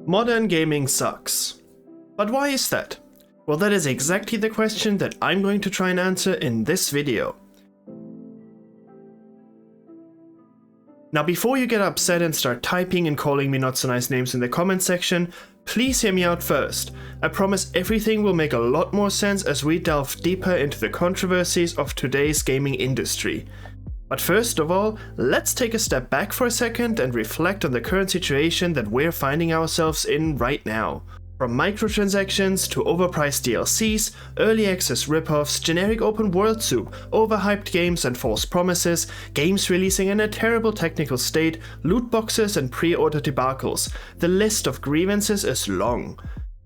Modern gaming sucks. But why is that? Well, that is exactly the question that I'm going to try and answer in this video. Now, before you get upset and start typing and calling me not so nice names in the comment section, please hear me out first. I promise everything will make a lot more sense as we delve deeper into the controversies of today's gaming industry. But first of all, let's take a step back for a second and reflect on the current situation that we're finding ourselves in right now. From microtransactions to overpriced DLCs, early access ripoffs, generic open world soup, overhyped games and false promises, games releasing in a terrible technical state, loot boxes and pre-order debacles, the list of grievances is long.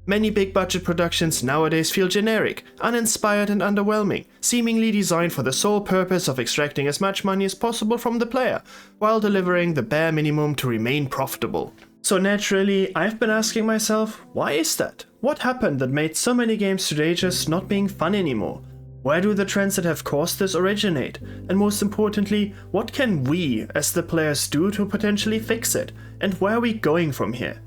Many big budget productions nowadays feel generic, uninspired and underwhelming, seemingly designed for the sole purpose of extracting as much money as possible from the player, while delivering the bare minimum to remain profitable. So naturally, I've been asking myself, why is that? What happened that made so many games today just not being fun anymore? Where do the trends that have caused this originate? And most importantly, what can we, as the players, do to potentially fix it? And where are we going from here?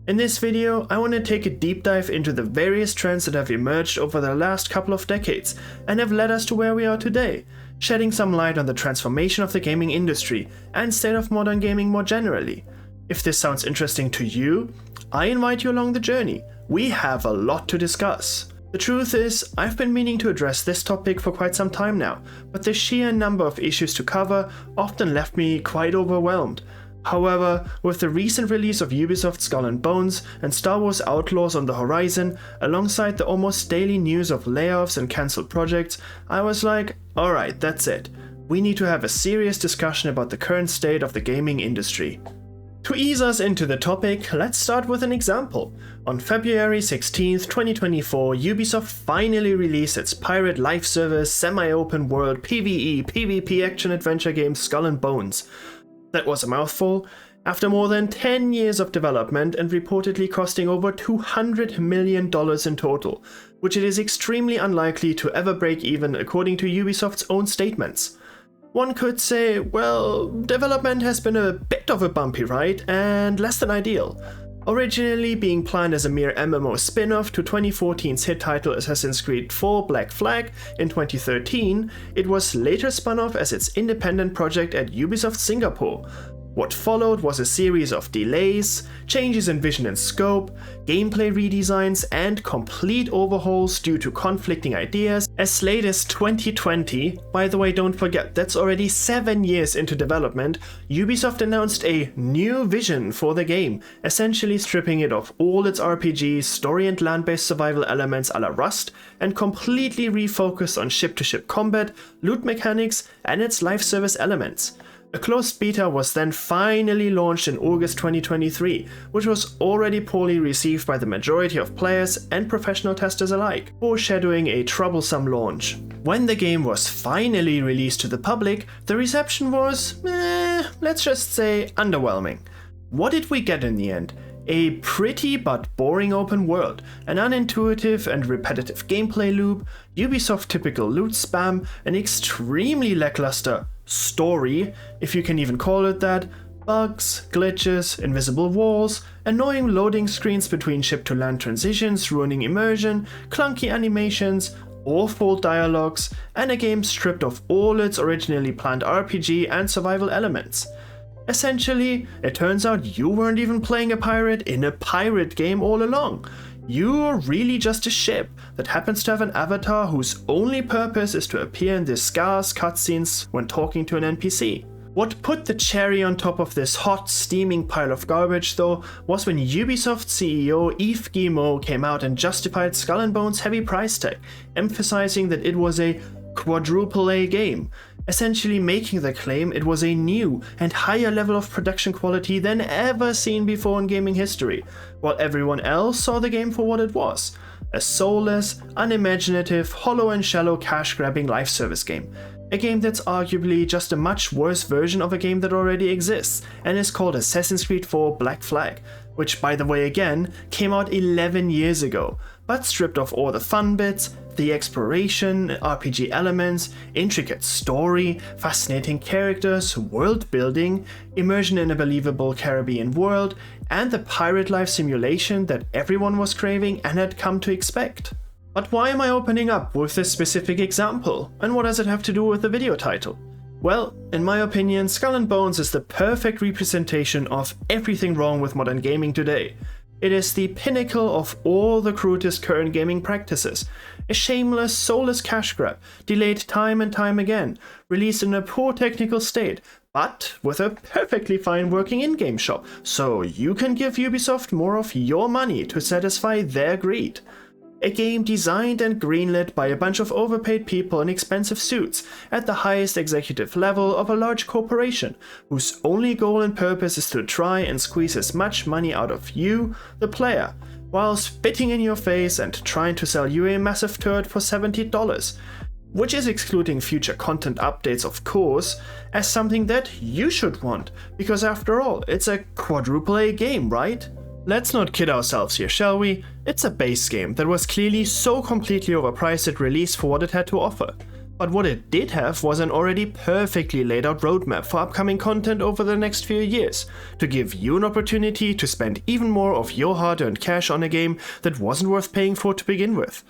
In this video, I want to take a deep dive into the various trends that have emerged over the last couple of decades and have led us to where we are today, shedding some light on the transformation of the gaming industry and state of modern gaming more generally. If this sounds interesting to you, I invite you along the journey. We have a lot to discuss. The truth is, I've been meaning to address this topic for quite some time now, but the sheer number of issues to cover often left me quite overwhelmed. However, with the recent release of Ubisoft's Skull and Bones and Star Wars Outlaws on the horizon, alongside the almost daily news of layoffs and cancelled projects, I was like, alright, that's it. We need to have a serious discussion about the current state of the gaming industry. To ease us into the topic, let's start with an example. On February 16th, 2024, Ubisoft finally released its pirate live service semi-open world PvE PvP action-adventure game Skull and Bones. That was a mouthful. After more than 10 years of development and reportedly costing over $200 million in total, which it is extremely unlikely to ever break even according to Ubisoft's own statements. One could say, well, development has been a bit of a bumpy ride and less than ideal. Originally being planned as a mere MMO spin-off to 2014's hit title Assassin's Creed 4 Black Flag in 2013, it was later spun off as its independent project at Ubisoft Singapore. What followed was a series of delays, changes in vision and scope, gameplay redesigns, and complete overhauls due to conflicting ideas. As late as 2020, by the way, don't forget, that's already 7 years into development, Ubisoft announced a new vision for the game, essentially stripping it of all its RPG, story and land-based survival elements a la Rust, and completely refocused on ship-to-ship combat, loot mechanics, and its live service elements. A closed beta was then finally launched in August 2023, which was already poorly received by the majority of players and professional testers alike, foreshadowing a troublesome launch. When the game was finally released to the public, the reception was, let's just say, underwhelming. What did we get in the end? A pretty but boring open world, an unintuitive and repetitive gameplay loop, Ubisoft typical loot spam, an extremely lackluster story, if you can even call it that, bugs, glitches, invisible walls, annoying loading screens between ship-to-land transitions ruining immersion, clunky animations, awful dialogues, and a game stripped of all its originally planned RPG and survival elements. Essentially, it turns out you weren't even playing a pirate in a pirate game all along. You're really just a ship that happens to have an avatar whose only purpose is to appear in the scarce cutscenes when talking to an NPC. What put the cherry on top of this hot, steaming pile of garbage though was when Ubisoft CEO Yves Guillemot came out and justified Skull and Bones' heavy price tag, emphasizing that it was a quadruple A game, essentially making the claim it was a new and higher level of production quality than ever seen before in gaming history, while everyone else saw the game for what it was, a soulless, unimaginative, hollow and shallow cash-grabbing live service game. A game that's arguably just a much worse version of a game that already exists and is called Assassin's Creed 4 Black Flag, which by the way again came out 11 years ago, but stripped of all the fun bits, the exploration, RPG elements, intricate story, fascinating characters, world building, immersion in a believable Caribbean world, and the pirate life simulation that everyone was craving and had come to expect. But why am I opening up with this specific example, and what does it have to do with the video title? Well, in my opinion, Skull and Bones is the perfect representation of everything wrong with modern gaming today. It is the pinnacle of all the crudest current gaming practices. A shameless, soulless cash grab, delayed time and time again, released in a poor technical state, but with a perfectly fine working in-game shop, so you can give Ubisoft more of your money to satisfy their greed. A game designed and greenlit by a bunch of overpaid people in expensive suits at the highest executive level of a large corporation, whose only goal and purpose is to try and squeeze as much money out of you, the player, while spitting in your face and trying to sell you a massive turd for $70, which is excluding future content updates of course, as something that you should want, because after all, it's a quadruple A game, right? Let's not kid ourselves here, shall we? It's a base game that was clearly so completely overpriced at release for what it had to offer. But what it did have was an already perfectly laid out roadmap for upcoming content over the next few years, to give you an opportunity to spend even more of your hard-earned cash on a game that wasn't worth paying for to begin with.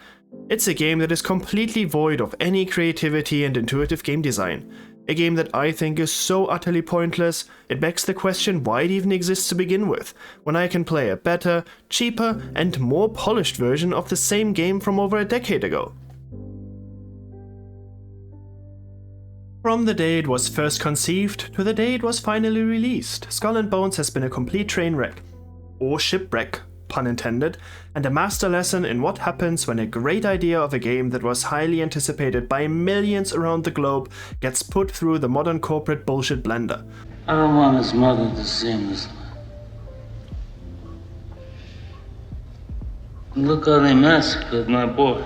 It's a game that is completely void of any creativity and intuitive game design. A game that I think is so utterly pointless, it begs the question why it even exists to begin with, when I can play a better, cheaper, and more polished version of the same game from over a decade ago. From the day it was first conceived to the day it was finally released, Skull and Bones has been a complete train wreck, or shipwreck, pun intended, and a master lesson in what happens when a great idea of a game that was highly anticipated by millions around the globe gets put through the modern corporate bullshit blender. I don't want his mother to see him this way. Look how they massacred my boy.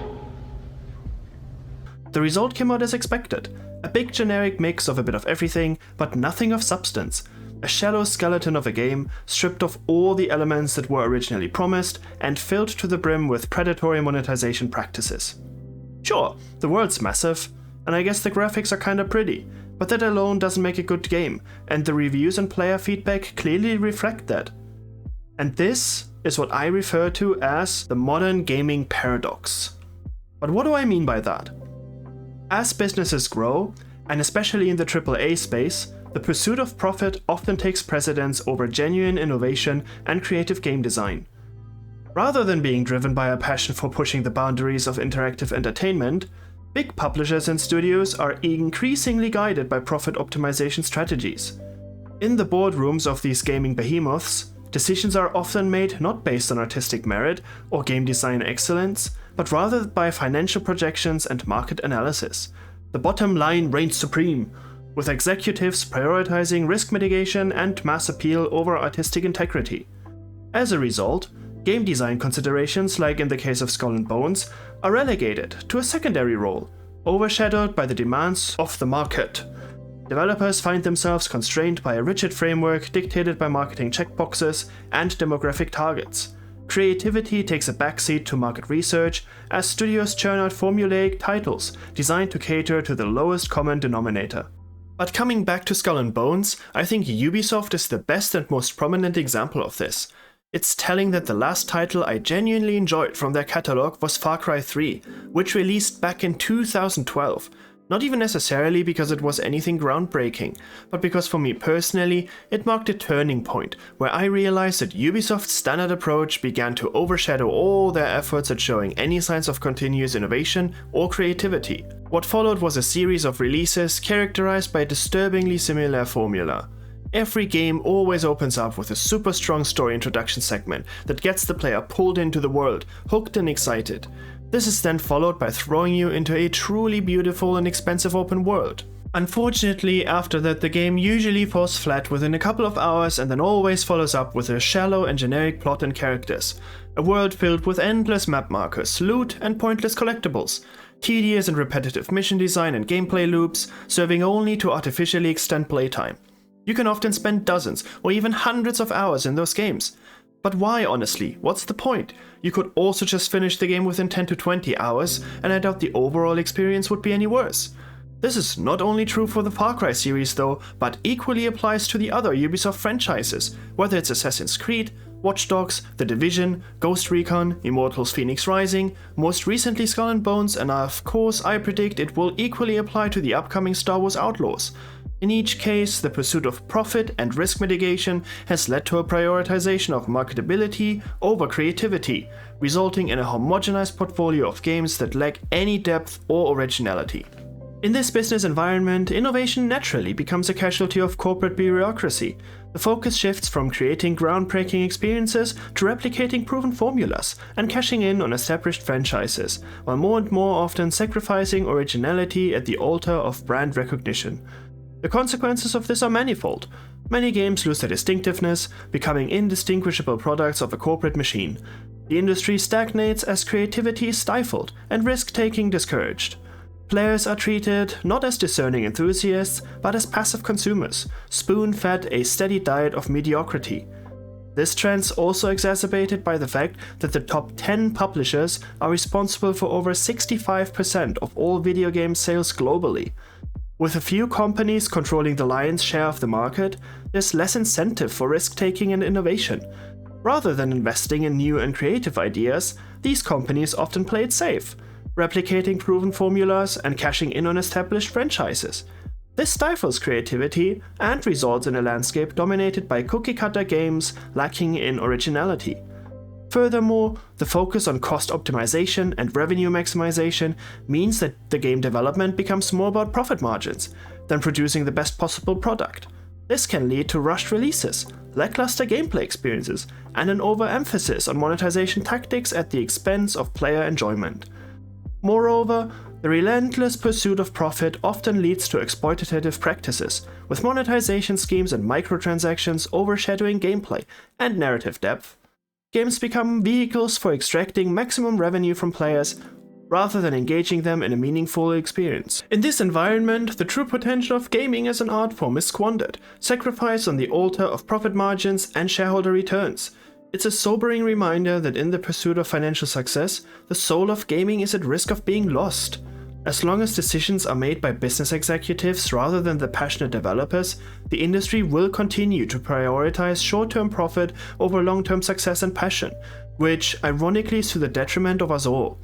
The result came out as expected. A big generic mix of a bit of everything, but nothing of substance. A shallow skeleton of a game, stripped of all the elements that were originally promised, and filled to the brim with predatory monetization practices. Sure, the world's massive, and I guess the graphics are kinda pretty, but that alone doesn't make a good game, and the reviews and player feedback clearly reflect that. And this is what I refer to as the modern gaming paradox. But what do I mean by that? As businesses grow, and especially in the AAA space, the pursuit of profit often takes precedence over genuine innovation and creative game design. Rather than being driven by a passion for pushing the boundaries of interactive entertainment, big publishers and studios are increasingly guided by profit optimization strategies. In the boardrooms of these gaming behemoths, decisions are often made not based on artistic merit or game design excellence, but rather by financial projections and market analysis. The bottom line reigns supreme, with executives prioritizing risk mitigation and mass appeal over artistic integrity. As a result, game design considerations, like in the case of Skull and Bones, are relegated to a secondary role, overshadowed by the demands of the market. Developers find themselves constrained by a rigid framework dictated by marketing checkboxes and demographic targets. Creativity takes a backseat to market research as studios churn out formulaic titles designed to cater to the lowest common denominator. But coming back to Skull and Bones, I think Ubisoft is the best and most prominent example of this. It's telling that the last title I genuinely enjoyed from their catalog was Far Cry 3, which released back in 2012. Not even necessarily because it was anything groundbreaking, but because for me personally, it marked a turning point where I realized that Ubisoft's standard approach began to overshadow all their efforts at showing any signs of continuous innovation or creativity. What followed was a series of releases characterized by a disturbingly similar formula. Every game always opens up with a super strong story introduction segment that gets the player pulled into the world, hooked and excited. This is then followed by throwing you into a truly beautiful and expansive open world. Unfortunately, after that the game usually falls flat within a couple of hours and then always follows up with a shallow and generic plot and characters. A world filled with endless map markers, loot and pointless collectibles. Tedious and repetitive mission design and gameplay loops, serving only to artificially extend playtime. You can often spend dozens or even hundreds of hours in those games, But why, honestly? What's the point? You could also just finish the game within 10 to 20 hours, and I doubt the overall experience would be any worse. This is not only true for the Far Cry series though, but equally applies to the other Ubisoft franchises, whether it's Assassin's Creed, Watch Dogs, The Division, Ghost Recon, Immortals Phoenix Rising, most recently Skull and Bones, and of course I predict it will equally apply to the upcoming Star Wars Outlaws. In each case, the pursuit of profit and risk mitigation has led to a prioritization of marketability over creativity, resulting in a homogenized portfolio of games that lack any depth or originality. In this business environment, innovation naturally becomes a casualty of corporate bureaucracy. The focus shifts from creating groundbreaking experiences to replicating proven formulas and cashing in on established franchises, while more and more often sacrificing originality at the altar of brand recognition. The consequences of this are manifold. Many games lose their distinctiveness, becoming indistinguishable products of a corporate machine. The industry stagnates as creativity is stifled and risk-taking discouraged. Players are treated not as discerning enthusiasts, but as passive consumers, spoon-fed a steady diet of mediocrity. This trend's also exacerbated by the fact that the top 10 publishers are responsible for over 65% of all video game sales globally. With a few companies controlling the lion's share of the market, there's less incentive for risk-taking and innovation. Rather than investing in new and creative ideas, these companies often play it safe, replicating proven formulas and cashing in on established franchises. This stifles creativity and results in a landscape dominated by cookie-cutter games lacking in originality. Furthermore, the focus on cost optimization and revenue maximization means that the game development becomes more about profit margins than producing the best possible product. This can lead to rushed releases, lackluster gameplay experiences, and an overemphasis on monetization tactics at the expense of player enjoyment. Moreover, the relentless pursuit of profit often leads to exploitative practices, with monetization schemes and microtransactions overshadowing gameplay and narrative depth. Games become vehicles for extracting maximum revenue from players, rather than engaging them in a meaningful experience. In this environment, the true potential of gaming as an art form is squandered, sacrificed on the altar of profit margins and shareholder returns. It's a sobering reminder that in the pursuit of financial success, the soul of gaming is at risk of being lost. As long as decisions are made by business executives rather than the passionate developers, the industry will continue to prioritize short-term profit over long-term success and passion, which ironically is to the detriment of us all.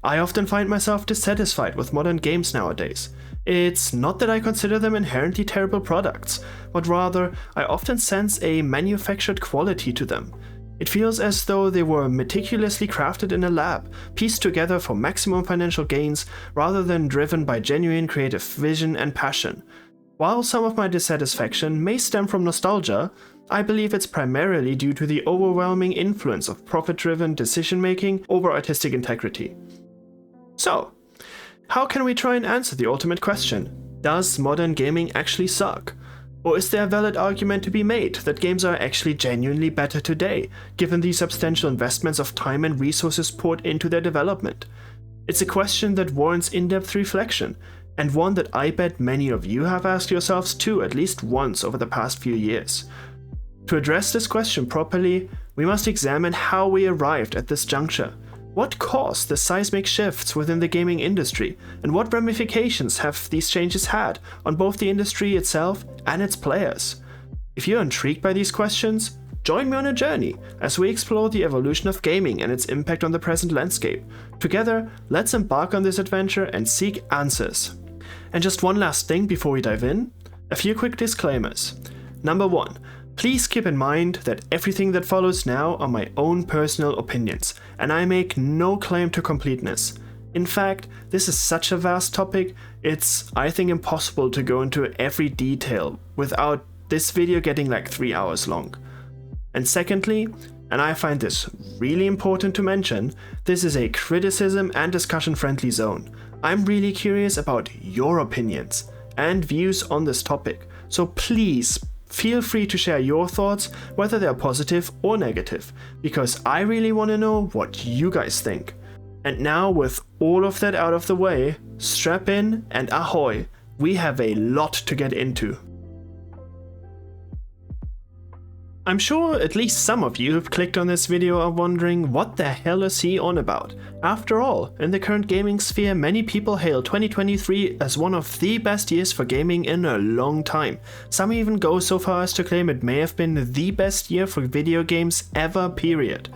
I often find myself dissatisfied with modern games nowadays. It's not that I consider them inherently terrible products, but rather I often sense a manufactured quality to them. It feels as though they were meticulously crafted in a lab, pieced together for maximum financial gains rather than driven by genuine creative vision and passion. While some of my dissatisfaction may stem from nostalgia, I believe it's primarily due to the overwhelming influence of profit-driven decision-making over artistic integrity. So, how can we try and answer the ultimate question? Does modern gaming actually suck? Or is there a valid argument to be made that games are actually genuinely better today, given the substantial investments of time and resources poured into their development? It's a question that warrants in-depth reflection, and one that I bet many of you have asked yourselves too at least once over the past few years. To address this question properly, we must examine how we arrived at this juncture. What caused the seismic shifts within the gaming industry, and what ramifications have these changes had on both the industry itself and its players? If you're intrigued by these questions, join me on a journey as we explore the evolution of gaming and its impact on the present landscape. Together, let's embark on this adventure and seek answers. And just one last thing before we dive in, a few quick disclaimers. Number 1. Please keep in mind that everything that follows now are my own personal opinions, and I make no claim to completeness. In fact, this is such a vast topic, it's, I think, impossible to go into every detail without this video getting like 3 hours long. And secondly, and I find this really important to mention, this is a criticism and discussion-friendly zone. I'm really curious about your opinions and views on this topic, so please feel free to share your thoughts, whether they're positive or negative, because I really want to know what you guys think. And now, with all of that out of the way, strap in and ahoy, we have a lot to get into. I'm sure at least some of you who've clicked on this video are wondering what the hell is he on about. After all, in the current gaming sphere, many people hail 2023 as one of the best years for gaming in a long time. Some even go so far as to claim it may have been the best year for video games ever, period.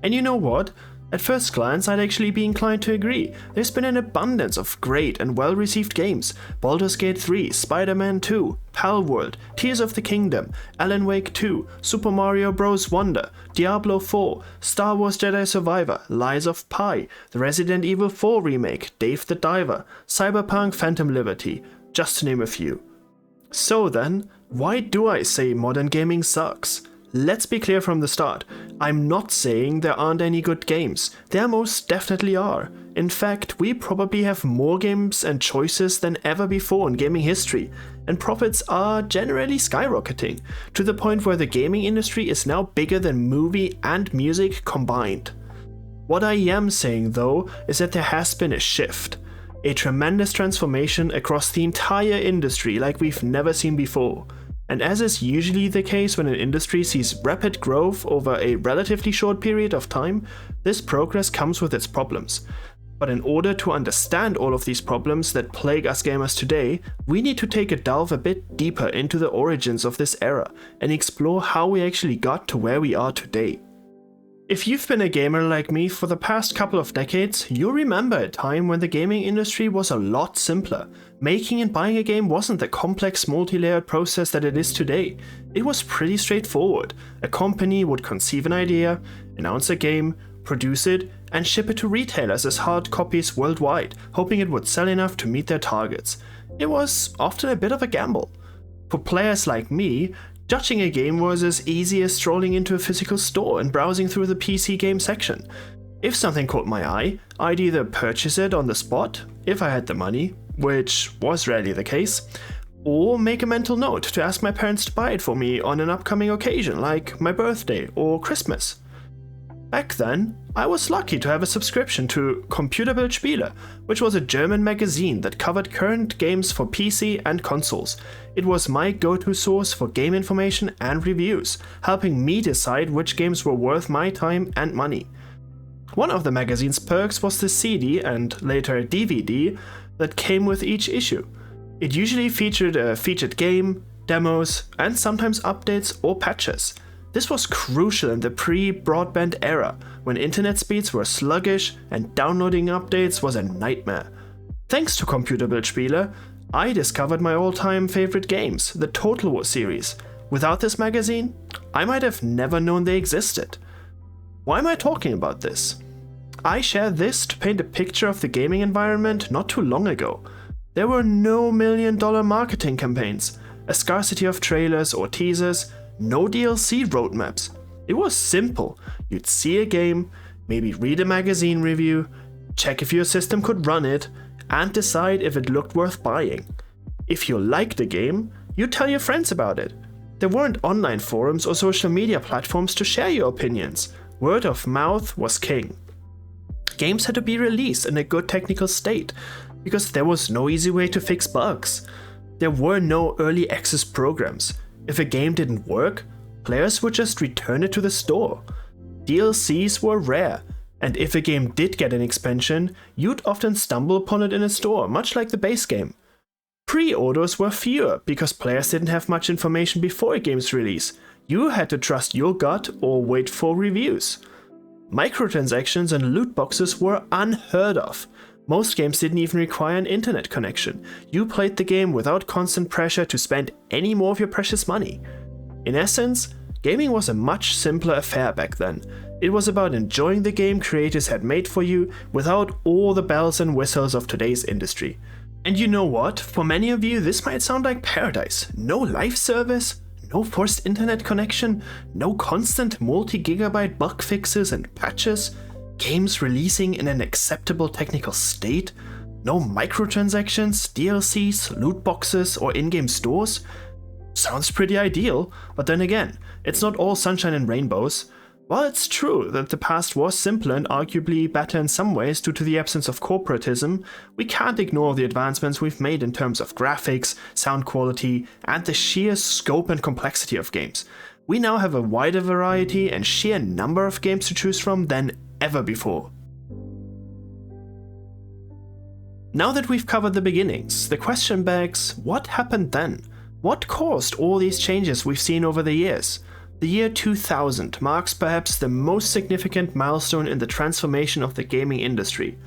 And you know what? At first glance, I'd actually be inclined to agree. There's been an abundance of great and well-received games. Baldur's Gate 3, Spider-Man 2, Palworld, Tears of the Kingdom, Alan Wake 2, Super Mario Bros. Wonder, Diablo 4, Star Wars Jedi Survivor, Lies of Pi, the Resident Evil 4 remake, Dave the Diver, Cyberpunk Phantom Liberty, just to name a few. So then, why do I say modern gaming sucks? Let's be clear from the start, I'm not saying there aren't any good games, there most definitely are. In fact, we probably have more games and choices than ever before in gaming history, and profits are generally skyrocketing, to the point where the gaming industry is now bigger than movie and music combined. What I am saying though, is that there has been a shift. A tremendous transformation across the entire industry like we've never seen before. And as is usually the case when an industry sees rapid growth over a relatively short period of time, this progress comes with its problems. But in order to understand all of these problems that plague us gamers today, we need to take a delve a bit deeper into the origins of this era and explore how we actually got to where we are today. If you've been a gamer like me for the past couple of decades, you'll remember a time when the gaming industry was a lot simpler. Making and buying a game wasn't the complex multi-layered process that it is today. It was pretty straightforward. A company would conceive an idea, announce a game, produce it, and ship it to retailers as hard copies worldwide, hoping it would sell enough to meet their targets. It was often a bit of a gamble. For players like me, judging a game was as easy as strolling into a physical store and browsing through the PC game section. If something caught my eye, I'd either purchase it on the spot, if I had the money, which was rarely the case, or make a mental note to ask my parents to buy it for me on an upcoming occasion like my birthday or Christmas. Back then, I was lucky to have a subscription to Computerspiele, which was a German magazine that covered current games for PC and consoles. It was my go-to source for game information and reviews, helping me decide which games were worth my time and money. One of the magazine's perks was the CD and later DVD that came with each issue. It usually featured a featured game, demos, and sometimes updates or patches. This was crucial in the pre-broadband era, when internet speeds were sluggish and downloading updates was a nightmare. Thanks to Computerspiele, I discovered my all-time favorite games, the Total War series. Without this magazine, I might have never known they existed. Why am I talking about this? I share this to paint a picture of the gaming environment not too long ago. There were no million-dollar marketing campaigns, a scarcity of trailers or teasers, no DLC roadmaps. It was simple. You'd see a game, maybe read a magazine review, check if your system could run it, and decide if it looked worth buying. If you liked a game, you'd tell your friends about it. There weren't online forums or social media platforms to share your opinions. Word of mouth was king. Games had to be released in a good technical state, because there was no easy way to fix bugs. There were no early access programs. If a game didn't work, players would just return it to the store. DLCs were rare, and if a game did get an expansion, you'd often stumble upon it in a store, much like the base game. Pre-orders were fewer, because players didn't have much information before a game's release. You had to trust your gut or wait for reviews. Microtransactions and loot boxes were unheard of. Most games didn't even require an internet connection. You played the game without constant pressure to spend any more of your precious money. In essence, gaming was a much simpler affair back then. It was about enjoying the game creators had made for you without all the bells and whistles of today's industry. And you know what? For many of you, this might sound like paradise. No live service, no forced internet connection, no constant multi-gigabyte bug fixes and patches, games releasing in an acceptable technical state, no microtransactions, DLCs, loot boxes, or in-game stores. Sounds pretty ideal, but then again, it's not all sunshine and rainbows. While it's true that the past was simpler and arguably better in some ways due to the absence of corporatism, we can't ignore the advancements we've made in terms of graphics, sound quality, and the sheer scope and complexity of games. We now have a wider variety and sheer number of games to choose from than ever before. Now that we've covered the beginnings, the question begs, what happened then? What caused all these changes we've seen over the years? The year 2000 marks perhaps the most significant milestone in the transformation of the gaming industry.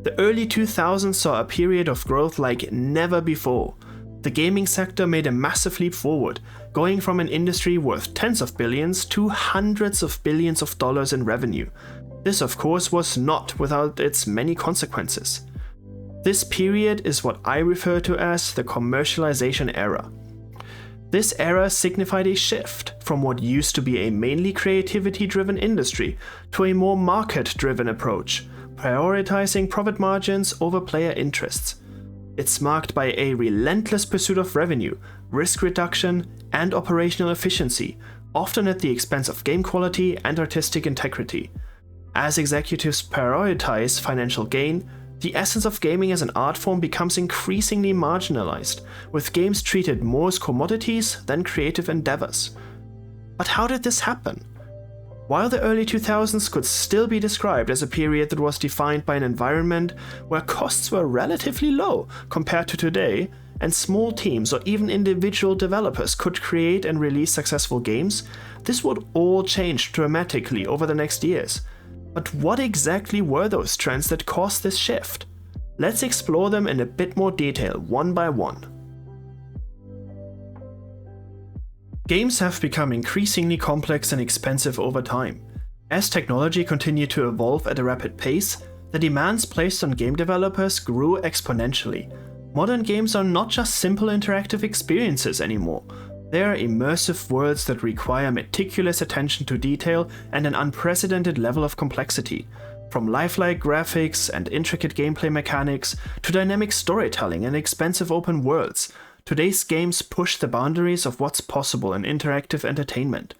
The early 2000s saw a period of growth like never before. The gaming sector made a massive leap forward, going from an industry worth tens of billions to hundreds of billions of dollars in revenue. This, of course, was not without its many consequences. This period is what I refer to as the commercialization era. This era signified a shift from what used to be a mainly creativity-driven industry to a more market-driven approach, prioritizing profit margins over player interests. It's marked by a relentless pursuit of revenue, risk reduction, and operational efficiency, often at the expense of game quality and artistic integrity. As executives prioritize financial gain, the essence of gaming as an art form becomes increasingly marginalized, with games treated more as commodities than creative endeavors. But how did this happen? While the early 2000s could still be described as a period that was defined by an environment where costs were relatively low compared to today, and small teams or even individual developers could create and release successful games, this would all change dramatically over the next years. But what exactly were those trends that caused this shift? Let's explore them in a bit more detail, one by one. Games have become increasingly complex and expensive over time. As technology continued to evolve at a rapid pace, the demands placed on game developers grew exponentially. Modern games are not just simple interactive experiences anymore. They are immersive worlds that require meticulous attention to detail and an unprecedented level of complexity. From lifelike graphics and intricate gameplay mechanics to dynamic storytelling and expansive open worlds, today's games push the boundaries of what's possible in interactive entertainment.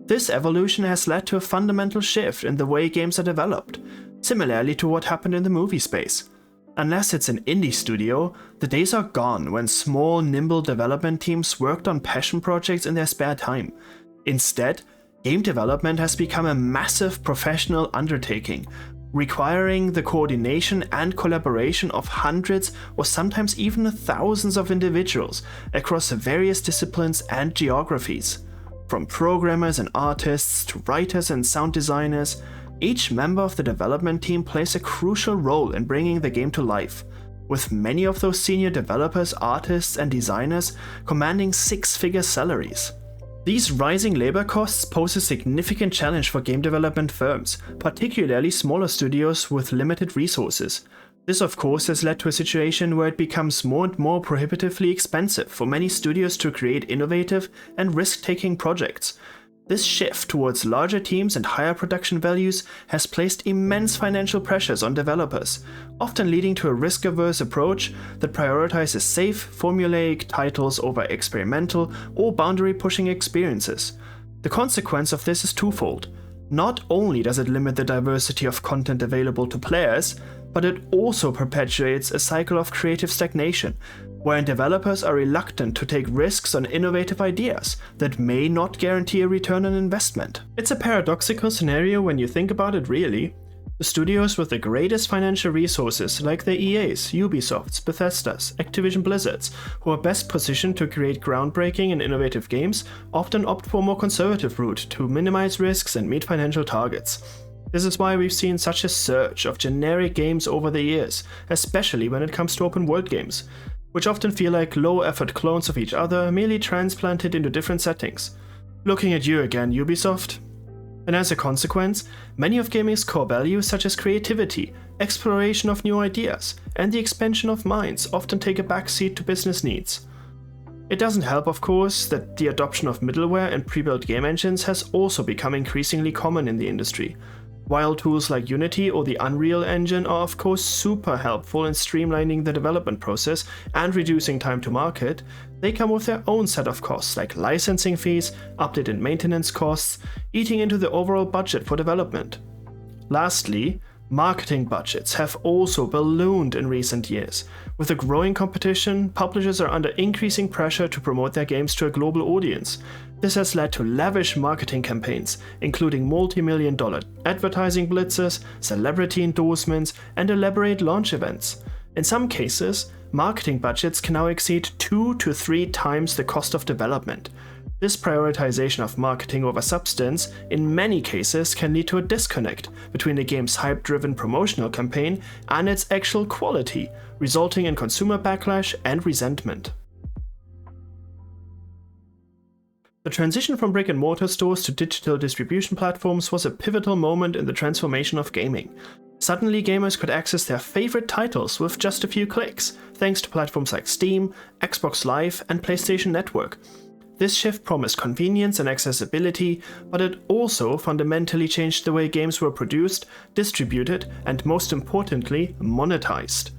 This evolution has led to a fundamental shift in the way games are developed, similarly to what happened in the movie space. Unless it's an indie studio, the days are gone when small, nimble development teams worked on passion projects in their spare time. Instead, game development has become a massive professional undertaking, requiring the coordination and collaboration of hundreds or sometimes even thousands of individuals across various disciplines and geographies. From programmers and artists to writers and sound designers, each member of the development team plays a crucial role in bringing the game to life, with many of those senior developers, artists, and designers commanding six-figure salaries. These rising labor costs pose a significant challenge for game development firms, particularly smaller studios with limited resources. This, of course, has led to a situation where it becomes more and more prohibitively expensive for many studios to create innovative and risk-taking projects. This shift towards larger teams and higher production values has placed immense financial pressures on developers, often leading to a risk-averse approach that prioritizes safe, formulaic titles over experimental or boundary-pushing experiences. The consequence of this is twofold. Not only does it limit the diversity of content available to players, but it also perpetuates a cycle of creative stagnation, wherein developers are reluctant to take risks on innovative ideas that may not guarantee a return on investment. It's a paradoxical scenario when you think about it really. The studios with the greatest financial resources, like the EAs, Ubisofts, Bethesdas, Activision Blizzards, who are best positioned to create groundbreaking and innovative games, often opt for a more conservative route to minimize risks and meet financial targets. This is why we've seen such a surge of generic games over the years, especially when it comes to open world games, which often feel like low-effort clones of each other, merely transplanted into different settings. Looking at you again, Ubisoft. And as a consequence, many of gaming's core values such as creativity, exploration of new ideas, and the expansion of minds often take a backseat to business needs. It doesn't help, of course, that the adoption of middleware and pre-built game engines has also become increasingly common in the industry. While tools like Unity or the Unreal Engine are of course super helpful in streamlining the development process and reducing time to market, they come with their own set of costs like licensing fees, update and maintenance costs, eating into the overall budget for development. Lastly, Marketing budgets have also ballooned in recent years. With the growing competition, publishers are under increasing pressure to promote their games to a global audience. This has led to lavish marketing campaigns, including multi-million-dollar advertising blitzes, celebrity endorsements, and elaborate launch events. In some cases, marketing budgets can now exceed 2 to 3 times the cost of development. This prioritization of marketing over substance in many cases can lead to a disconnect between the game's hype-driven promotional campaign and its actual quality, resulting in consumer backlash and resentment. The transition from brick-and-mortar stores to digital distribution platforms was a pivotal moment in the transformation of gaming. Suddenly, gamers could access their favorite titles with just a few clicks, thanks to platforms like Steam, Xbox Live, and PlayStation Network. This shift promised convenience and accessibility, but it also fundamentally changed the way games were produced, distributed, and most importantly, monetized.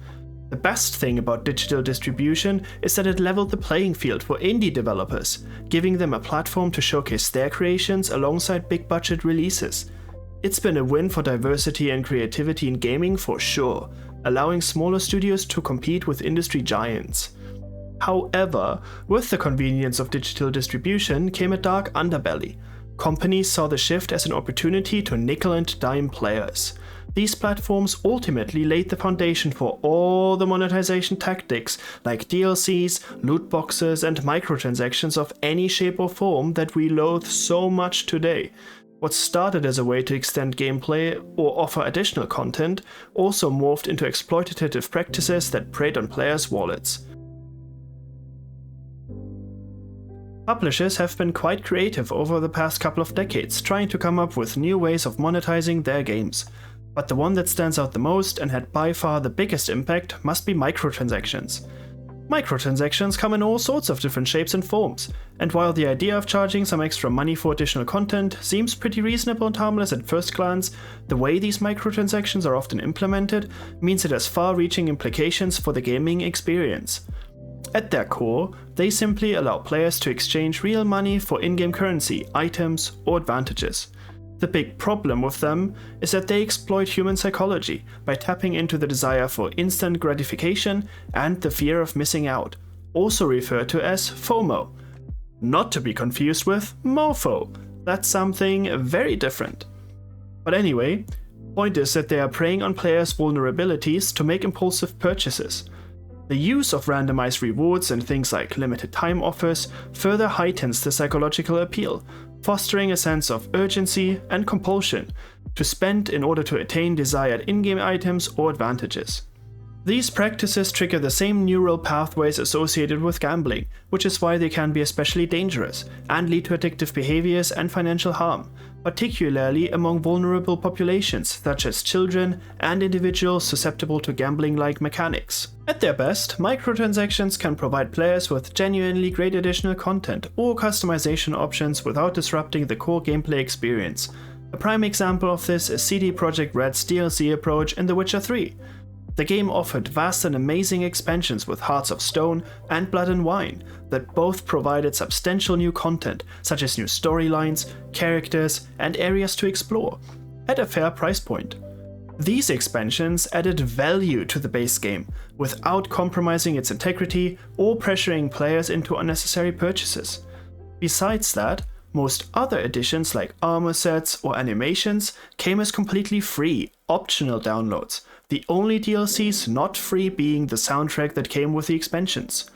The best thing about digital distribution is that it leveled the playing field for indie developers, giving them a platform to showcase their creations alongside big-budget releases. It's been a win for diversity and creativity in gaming for sure, allowing smaller studios to compete with industry giants. However, with the convenience of digital distribution came a dark underbelly. Companies saw the shift as an opportunity to nickel and dime players. These platforms ultimately laid the foundation for all the monetization tactics like DLCs, loot boxes, and microtransactions of any shape or form that we loathe so much today. What started as a way to extend gameplay or offer additional content also morphed into exploitative practices that preyed on players' wallets. Publishers have been quite creative over the past couple of decades, trying to come up with new ways of monetizing their games. But the one that stands out the most and had by far the biggest impact must be microtransactions. Microtransactions come in all sorts of different shapes and forms, and while the idea of charging some extra money for additional content seems pretty reasonable and harmless at first glance, the way these microtransactions are often implemented means it has far-reaching implications for the gaming experience. At their core, they simply allow players to exchange real money for in-game currency, items, or advantages. The big problem with them is that they exploit human psychology by tapping into the desire for instant gratification and the fear of missing out, also referred to as FOMO. Not to be confused with MOFO, that's something very different. But anyway, point is that they are preying on players' vulnerabilities to make impulsive purchases. The use of randomized rewards and things like limited time offers further heightens the psychological appeal, fostering a sense of urgency and compulsion to spend in order to attain desired in-game items or advantages. These practices trigger the same neural pathways associated with gambling, which is why they can be especially dangerous and lead to addictive behaviors and financial harm, particularly among vulnerable populations such as children and individuals susceptible to gambling-like mechanics. At their best, microtransactions can provide players with genuinely great additional content or customization options without disrupting the core gameplay experience. A prime example of this is CD Projekt Red's DLC approach in The Witcher 3. The game offered vast and amazing expansions with Hearts of Stone and Blood and Wine that both provided substantial new content, such as new storylines, characters, and areas to explore, at a fair price point. These expansions added value to the base game, without compromising its integrity or pressuring players into unnecessary purchases. Besides that, most other additions like armor sets or animations came as completely free, optional downloads, the only DLCs not free being the soundtrack that came with the expansions.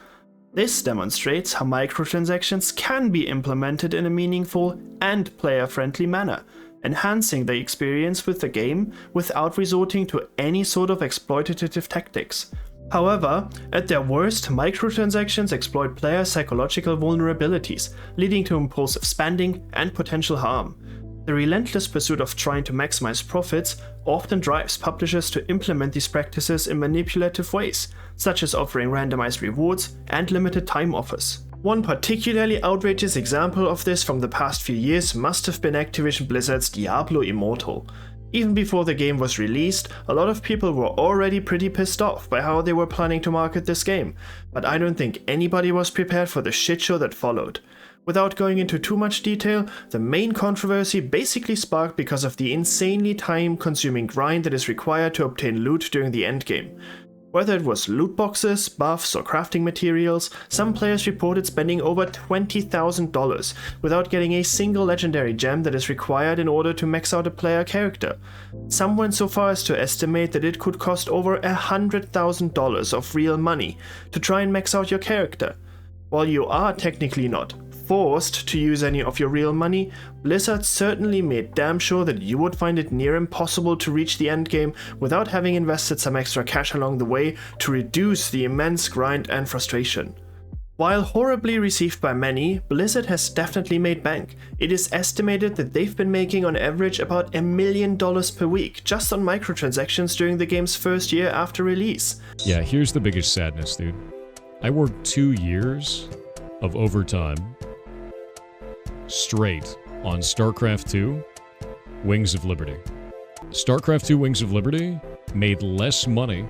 This demonstrates how microtransactions can be implemented in a meaningful and player-friendly manner, enhancing the experience with the game without resorting to any sort of exploitative tactics. However, at their worst, microtransactions exploit players' psychological vulnerabilities, leading to impulsive spending and potential harm. The relentless pursuit of trying to maximize profits often drives publishers to implement these practices in manipulative ways, such as offering randomized rewards and limited time offers. One particularly outrageous example of this from the past few years must have been Activision Blizzard's Diablo Immortal. Even before the game was released, a lot of people were already pretty pissed off by how they were planning to market this game, but I don't think anybody was prepared for the shitshow that followed. Without going into too much detail, the main controversy basically sparked because of the insanely time-consuming grind that is required to obtain loot during the endgame. Whether it was loot boxes, buffs, or crafting materials, some players reported spending over $20,000 without getting a single legendary gem that is required in order to max out a player character. Some went so far as to estimate that it could cost over $100,000 of real money to try and max out your character. While you are technically not forced to use any of your real money, Blizzard certainly made damn sure that you would find it near impossible to reach the endgame without having invested some extra cash along the way to reduce the immense grind and frustration. While horribly received by many, Blizzard has definitely made bank. It is estimated that they've been making on average about $1 million per week just on microtransactions during the game's first year after release. Yeah, here's the biggest sadness, dude. I worked 2 years of overtime straight on StarCraft 2, Wings of Liberty. StarCraft 2 Wings of Liberty made less money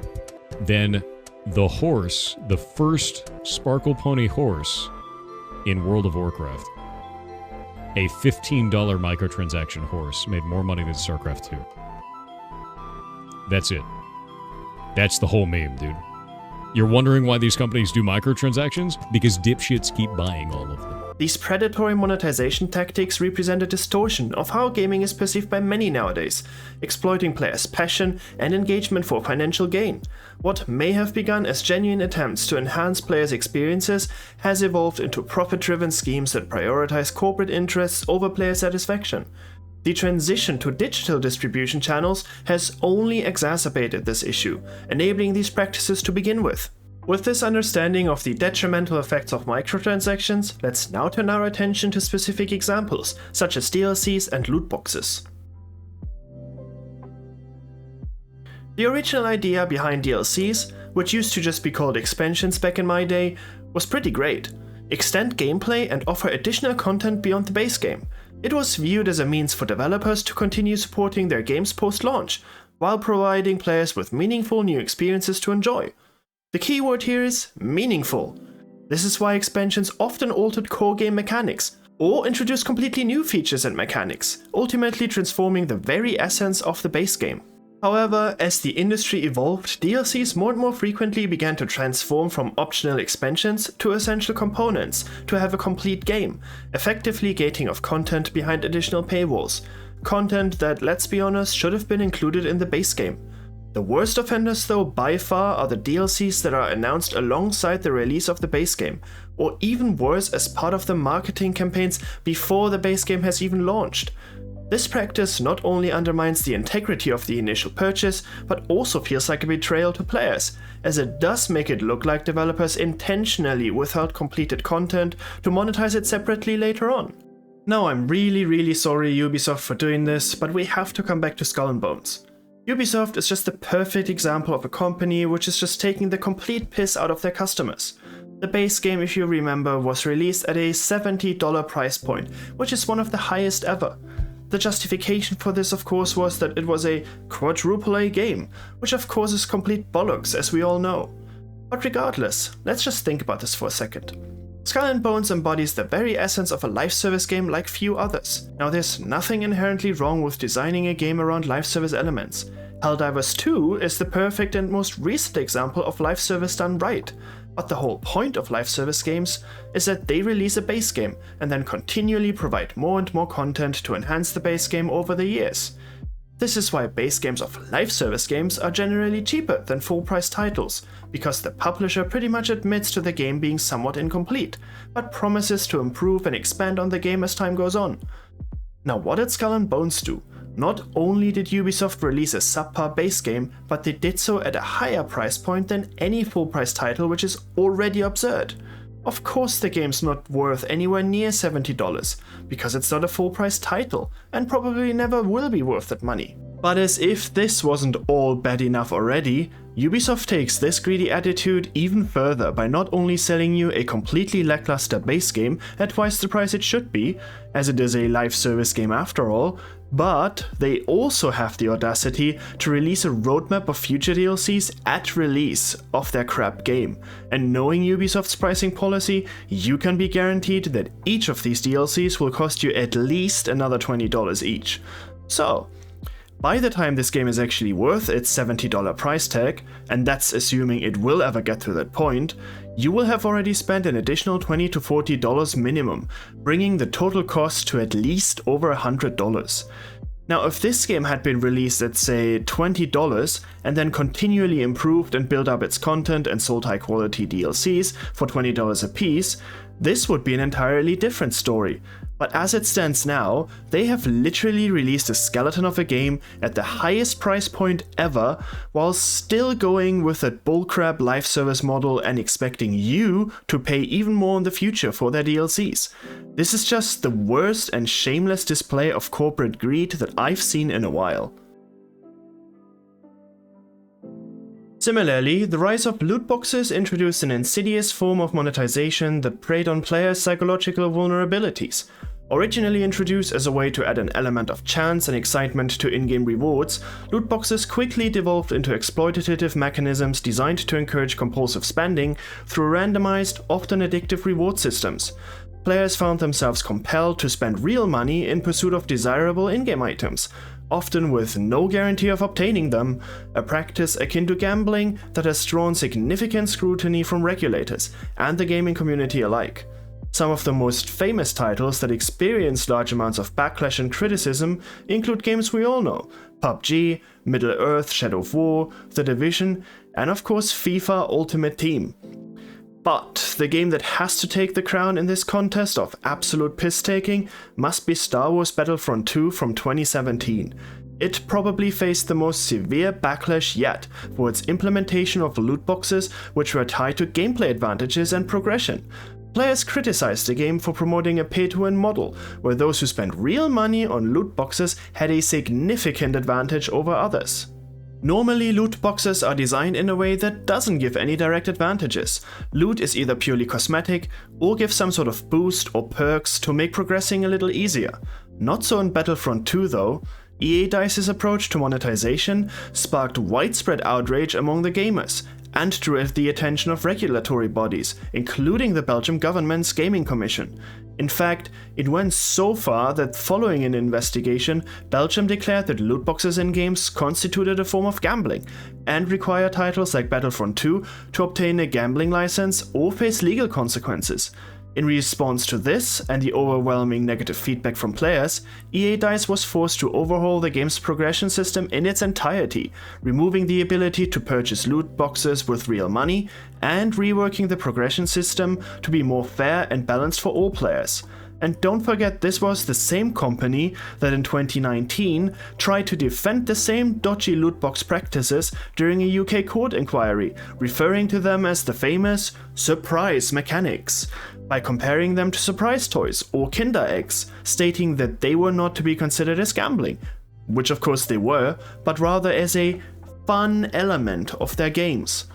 than the horse, the first Sparkle Pony horse in World of Warcraft. A $15 microtransaction horse made more money than StarCraft 2. That's it. That's the whole meme, dude. You're wondering why these companies do microtransactions? Because dipshits keep buying all of them. These predatory monetization tactics represent a distortion of how gaming is perceived by many nowadays, exploiting players' passion and engagement for financial gain. What may have begun as genuine attempts to enhance players' experiences has evolved into profit-driven schemes that prioritize corporate interests over player satisfaction. The transition to digital distribution channels has only exacerbated this issue, enabling these practices to begin with. With this understanding of the detrimental effects of microtransactions, let's now turn our attention to specific examples, such as DLCs and loot boxes. The original idea behind DLCs, which used to just be called expansions back in my day, was pretty great. Extend gameplay and offer additional content beyond the base game. It was viewed as a means for developers to continue supporting their games post-launch, while providing players with meaningful new experiences to enjoy. The key word here is meaningful. This is why expansions often altered core game mechanics, or introduced completely new features and mechanics, ultimately transforming the very essence of the base game. However, as the industry evolved, DLCs more and more frequently began to transform from optional expansions to essential components to have a complete game, effectively gating off content behind additional paywalls. Content that, let's be honest, should have been included in the base game. The worst offenders though by far are the DLCs that are announced alongside the release of the base game, or even worse as part of the marketing campaigns before the base game has even launched. This practice not only undermines the integrity of the initial purchase, but also feels like a betrayal to players, as it does make it look like developers intentionally withheld completed content to monetize it separately later on. Now I'm really sorry Ubisoft for doing this, but we have to come back to Skull and Bones. Ubisoft is just the perfect example of a company which is just taking the complete piss out of their customers. The base game, if you remember, was released at a $70 price point, which is one of the highest ever. The justification for this, of course, was that it was a quadruple A game, which of course is complete bollocks, as we all know. But regardless, let's just think about this for a second. Skull and Bones embodies the very essence of a live service game like few others. Now there's nothing inherently wrong with designing a game around live service elements. Helldivers 2 is the perfect and most recent example of live service done right. But the whole point of live service games is that they release a base game and then continually provide more and more content to enhance the base game over the years. This is why base games of live service games are generally cheaper than full-price titles, because the publisher pretty much admits to the game being somewhat incomplete, but promises to improve and expand on the game as time goes on. Now what did Skull and Bones do? Not only did Ubisoft release a subpar base game, but they did so at a higher price point than any full-price title, which is already absurd. Of course the game's not worth anywhere near $70, because it's not a full-price title, and probably never will be worth that money. But as if this wasn't all bad enough already, Ubisoft takes this greedy attitude even further by not only selling you a completely lackluster base game at twice the price it should be, as it is a live service game after all, But they also have the audacity to release a roadmap of future DLCs at release of their crap game. And knowing Ubisoft's pricing policy, you can be guaranteed that each of these DLCs will cost you at least another $20 each. So, by the time this game is actually worth its $70 price tag, and that's assuming it will ever get to that point, you will have already spent an additional $20 to $40 minimum, bringing the total cost to at least over $100. Now, if this game had been released at, say, $20 and then continually improved and built up its content and sold high quality DLCs for $20 a piece, this would be an entirely different story. But as it stands now, they have literally released a skeleton of a game at the highest price point ever, while still going with that bullcrap live service model and expecting you to pay even more in the future for their DLCs. This is just the worst and shameless display of corporate greed that I've seen in a while. Similarly, the rise of loot boxes introduced an insidious form of monetization that preyed on players' psychological vulnerabilities. Originally introduced as a way to add an element of chance and excitement to in-game rewards, loot boxes quickly devolved into exploitative mechanisms designed to encourage compulsive spending through randomized, often addictive reward systems. Players found themselves compelled to spend real money in pursuit of desirable in-game items, often with no guarantee of obtaining them, a practice akin to gambling that has drawn significant scrutiny from regulators and the gaming community alike. Some of the most famous titles that experienced large amounts of backlash and criticism include games we all know: PUBG, Middle-earth: Shadow of War, The Division, and of course FIFA Ultimate Team. But the game that has to take the crown in this contest of absolute piss-taking must be Star Wars Battlefront 2 from 2017. It probably faced the most severe backlash yet for its implementation of loot boxes which were tied to gameplay advantages and progression. Players criticized the game for promoting a pay-to-win model, where those who spent real money on loot boxes had a significant advantage over others. Normally, loot boxes are designed in a way that doesn't give any direct advantages. Loot is either purely cosmetic or gives some sort of boost or perks to make progressing a little easier. Not so in Battlefront 2 though. EA DICE's approach to monetization sparked widespread outrage among the gamers, and drew the attention of regulatory bodies, including the Belgian government's Gaming Commission. In fact, it went so far that following an investigation, Belgium declared that loot boxes in games constituted a form of gambling, and require titles like Battlefront 2 to obtain a gambling license or face legal consequences. In response to this and the overwhelming negative feedback from players, EA DICE was forced to overhaul the game's progression system in its entirety, removing the ability to purchase loot boxes with real money and reworking the progression system to be more fair and balanced for all players. And don't forget, this was the same company that in 2019 tried to defend the same dodgy loot box practices during a UK court inquiry, referring to them as the famous surprise mechanics, by comparing them to surprise toys or Kinder eggs, stating that they were not to be considered as gambling, which of course they were, but rather as a fun element of their games.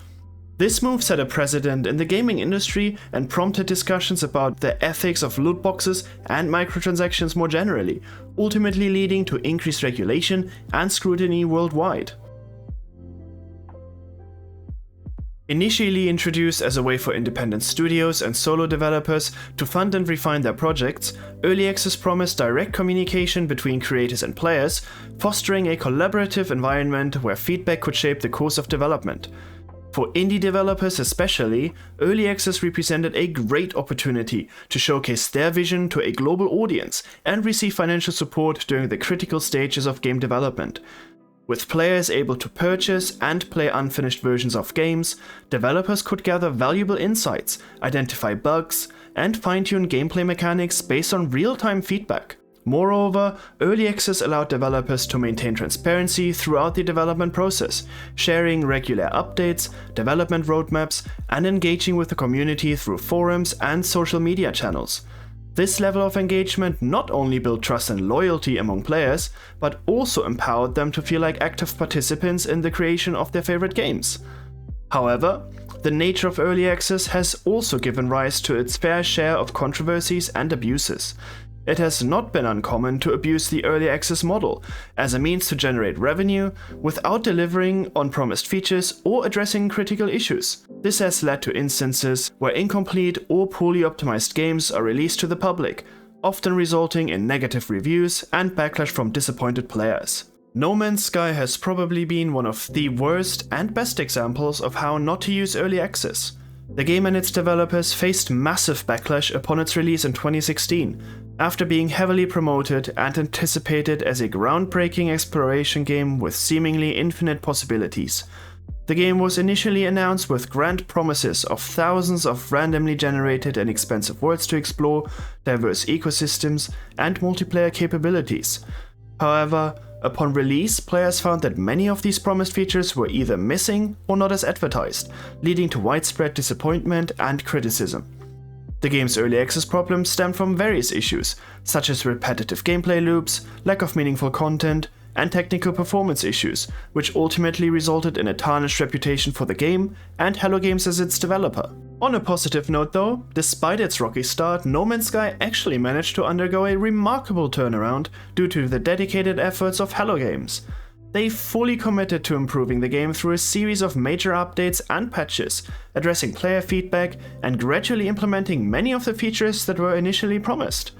This move set a precedent in the gaming industry and prompted discussions about the ethics of loot boxes and microtransactions more generally, ultimately leading to increased regulation and scrutiny worldwide. Initially introduced as a way for independent studios and solo developers to fund and refine their projects, Early Access promised direct communication between creators and players, fostering a collaborative environment where feedback could shape the course of development. For indie developers especially, Early Access represented a great opportunity to showcase their vision to a global audience and receive financial support during the critical stages of game development. With players able to purchase and play unfinished versions of games, developers could gather valuable insights, identify bugs, and fine-tune gameplay mechanics based on real-time feedback. Moreover, Early Access allowed developers to maintain transparency throughout the development process, sharing regular updates, development roadmaps, and engaging with the community through forums and social media channels. This level of engagement not only built trust and loyalty among players, but also empowered them to feel like active participants in the creation of their favorite games. However, the nature of Early Access has also given rise to its fair share of controversies and abuses. It has not been uncommon to abuse the early access model as a means to generate revenue without delivering on promised features or addressing critical issues. This has led to instances where incomplete or poorly optimized games are released to the public, often resulting in negative reviews and backlash from disappointed players. No Man's Sky has probably been one of the worst and best examples of how not to use early access. The game and its developers faced massive backlash upon its release in 2016, after being heavily promoted and anticipated as a groundbreaking exploration game with seemingly infinite possibilities. The game was initially announced with grand promises of thousands of randomly generated and expansive worlds to explore, diverse ecosystems, and multiplayer capabilities. However, upon release, players found that many of these promised features were either missing or not as advertised, leading to widespread disappointment and criticism. The game's early access problems stemmed from various issues, such as repetitive gameplay loops, lack of meaningful content, and technical performance issues, which ultimately resulted in a tarnished reputation for the game and Hello Games as its developer. On a positive note though, despite its rocky start, No Man's Sky actually managed to undergo a remarkable turnaround due to the dedicated efforts of Hello Games. They fully committed to improving the game through a series of major updates and patches, addressing player feedback and gradually implementing many of the features that were initially promised.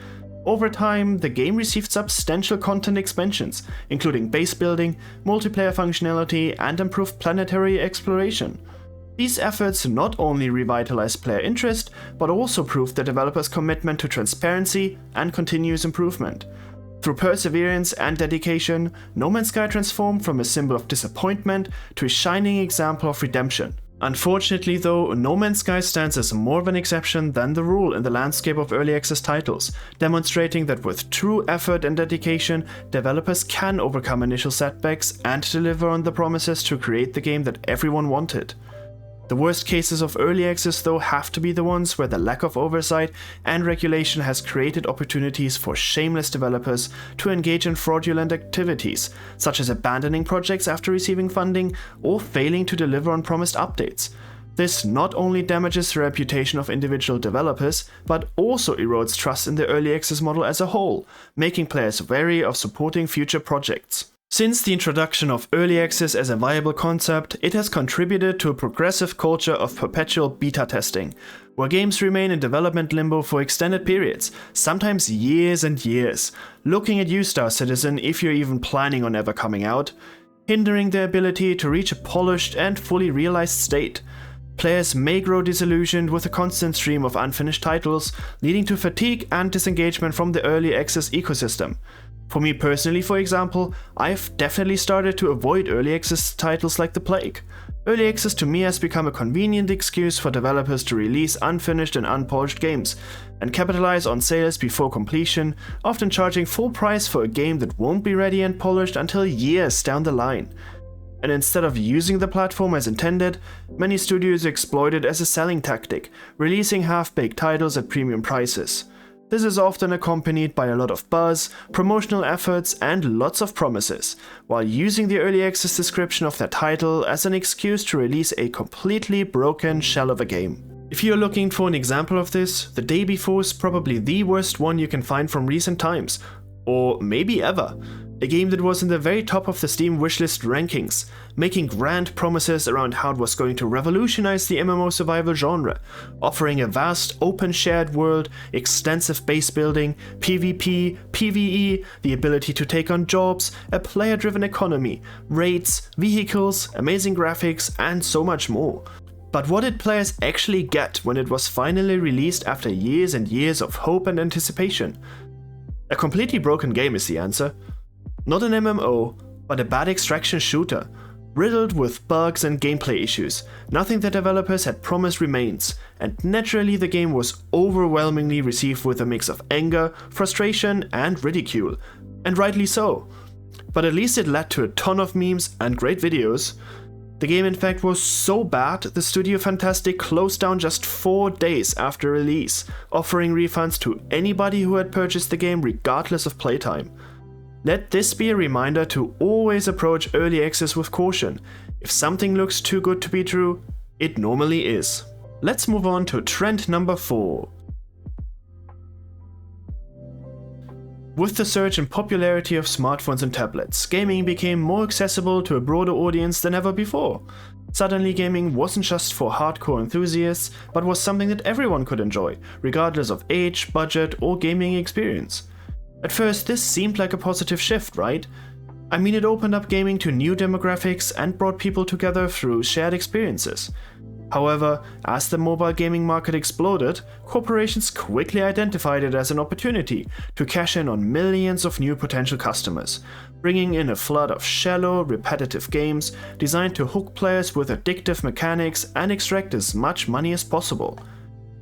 Over time, the game received substantial content expansions, including base building, multiplayer functionality, and improved planetary exploration. These efforts not only revitalized player interest, but also proved the developers' commitment to transparency and continuous improvement. Through perseverance and dedication, No Man's Sky transformed from a symbol of disappointment to a shining example of redemption. Unfortunately though, No Man's Sky stands as more of an exception than the rule in the landscape of early access titles, demonstrating that with true effort and dedication, developers can overcome initial setbacks and deliver on the promises to create the game that everyone wanted. The worst cases of early access though have to be the ones where the lack of oversight and regulation has created opportunities for shameless developers to engage in fraudulent activities, such as abandoning projects after receiving funding or failing to deliver on promised updates. This not only damages the reputation of individual developers, but also erodes trust in the early access model as a whole, making players wary of supporting future projects. Since the introduction of early access as a viable concept, it has contributed to a progressive culture of perpetual beta testing, where games remain in development limbo for extended periods, sometimes years and years, looking at you, Star Citizen, if you're even planning on ever coming out, hindering their ability to reach a polished and fully realized state. Players may grow disillusioned with a constant stream of unfinished titles, leading to fatigue and disengagement from the early access ecosystem. For me personally, for example, I've definitely started to avoid early access titles like the plague. Early access to me has become a convenient excuse for developers to release unfinished and unpolished games, and capitalize on sales before completion, often charging full price for a game that won't be ready and polished until years down the line. And instead of using the platform as intended, many studios exploit it as a selling tactic, releasing half-baked titles at premium prices. This is often accompanied by a lot of buzz, promotional efforts, and lots of promises, while using the early access description of their title as an excuse to release a completely broken shell of a game. If you're looking for an example of this, The Day Before is probably the worst one you can find from recent times, or maybe ever. A game that was in the very top of the Steam wishlist rankings, making grand promises around how it was going to revolutionize the MMO survival genre, offering a vast open shared world, extensive base building, PvP, PvE, the ability to take on jobs, a player-driven economy, raids, vehicles, amazing graphics, and so much more. But what did players actually get when it was finally released after years and years of hope and anticipation? A completely broken game is the answer. Not an MMO, but a bad extraction shooter, riddled with bugs and gameplay issues. Nothing the developers had promised remains, and naturally the game was overwhelmingly received with a mix of anger, frustration, and ridicule, and rightly so. But at least it led to a ton of memes and great videos. The game in fact was so bad, the Studio Fantastic closed down just 4 days after release, offering refunds to anybody who had purchased the game regardless of playtime. Let this be a reminder to always approach early access with caution. If something looks too good to be true, it normally is. Let's move on to trend number 4. With the surge in popularity of smartphones and tablets, gaming became more accessible to a broader audience than ever before. Suddenly, gaming wasn't just for hardcore enthusiasts, but was something that everyone could enjoy, regardless of age, budget, or gaming experience. At first, this seemed like a positive shift, right? I mean, it opened up gaming to new demographics and brought people together through shared experiences. However, as the mobile gaming market exploded, corporations quickly identified it as an opportunity to cash in on millions of new potential customers, bringing in a flood of shallow, repetitive games designed to hook players with addictive mechanics and extract as much money as possible.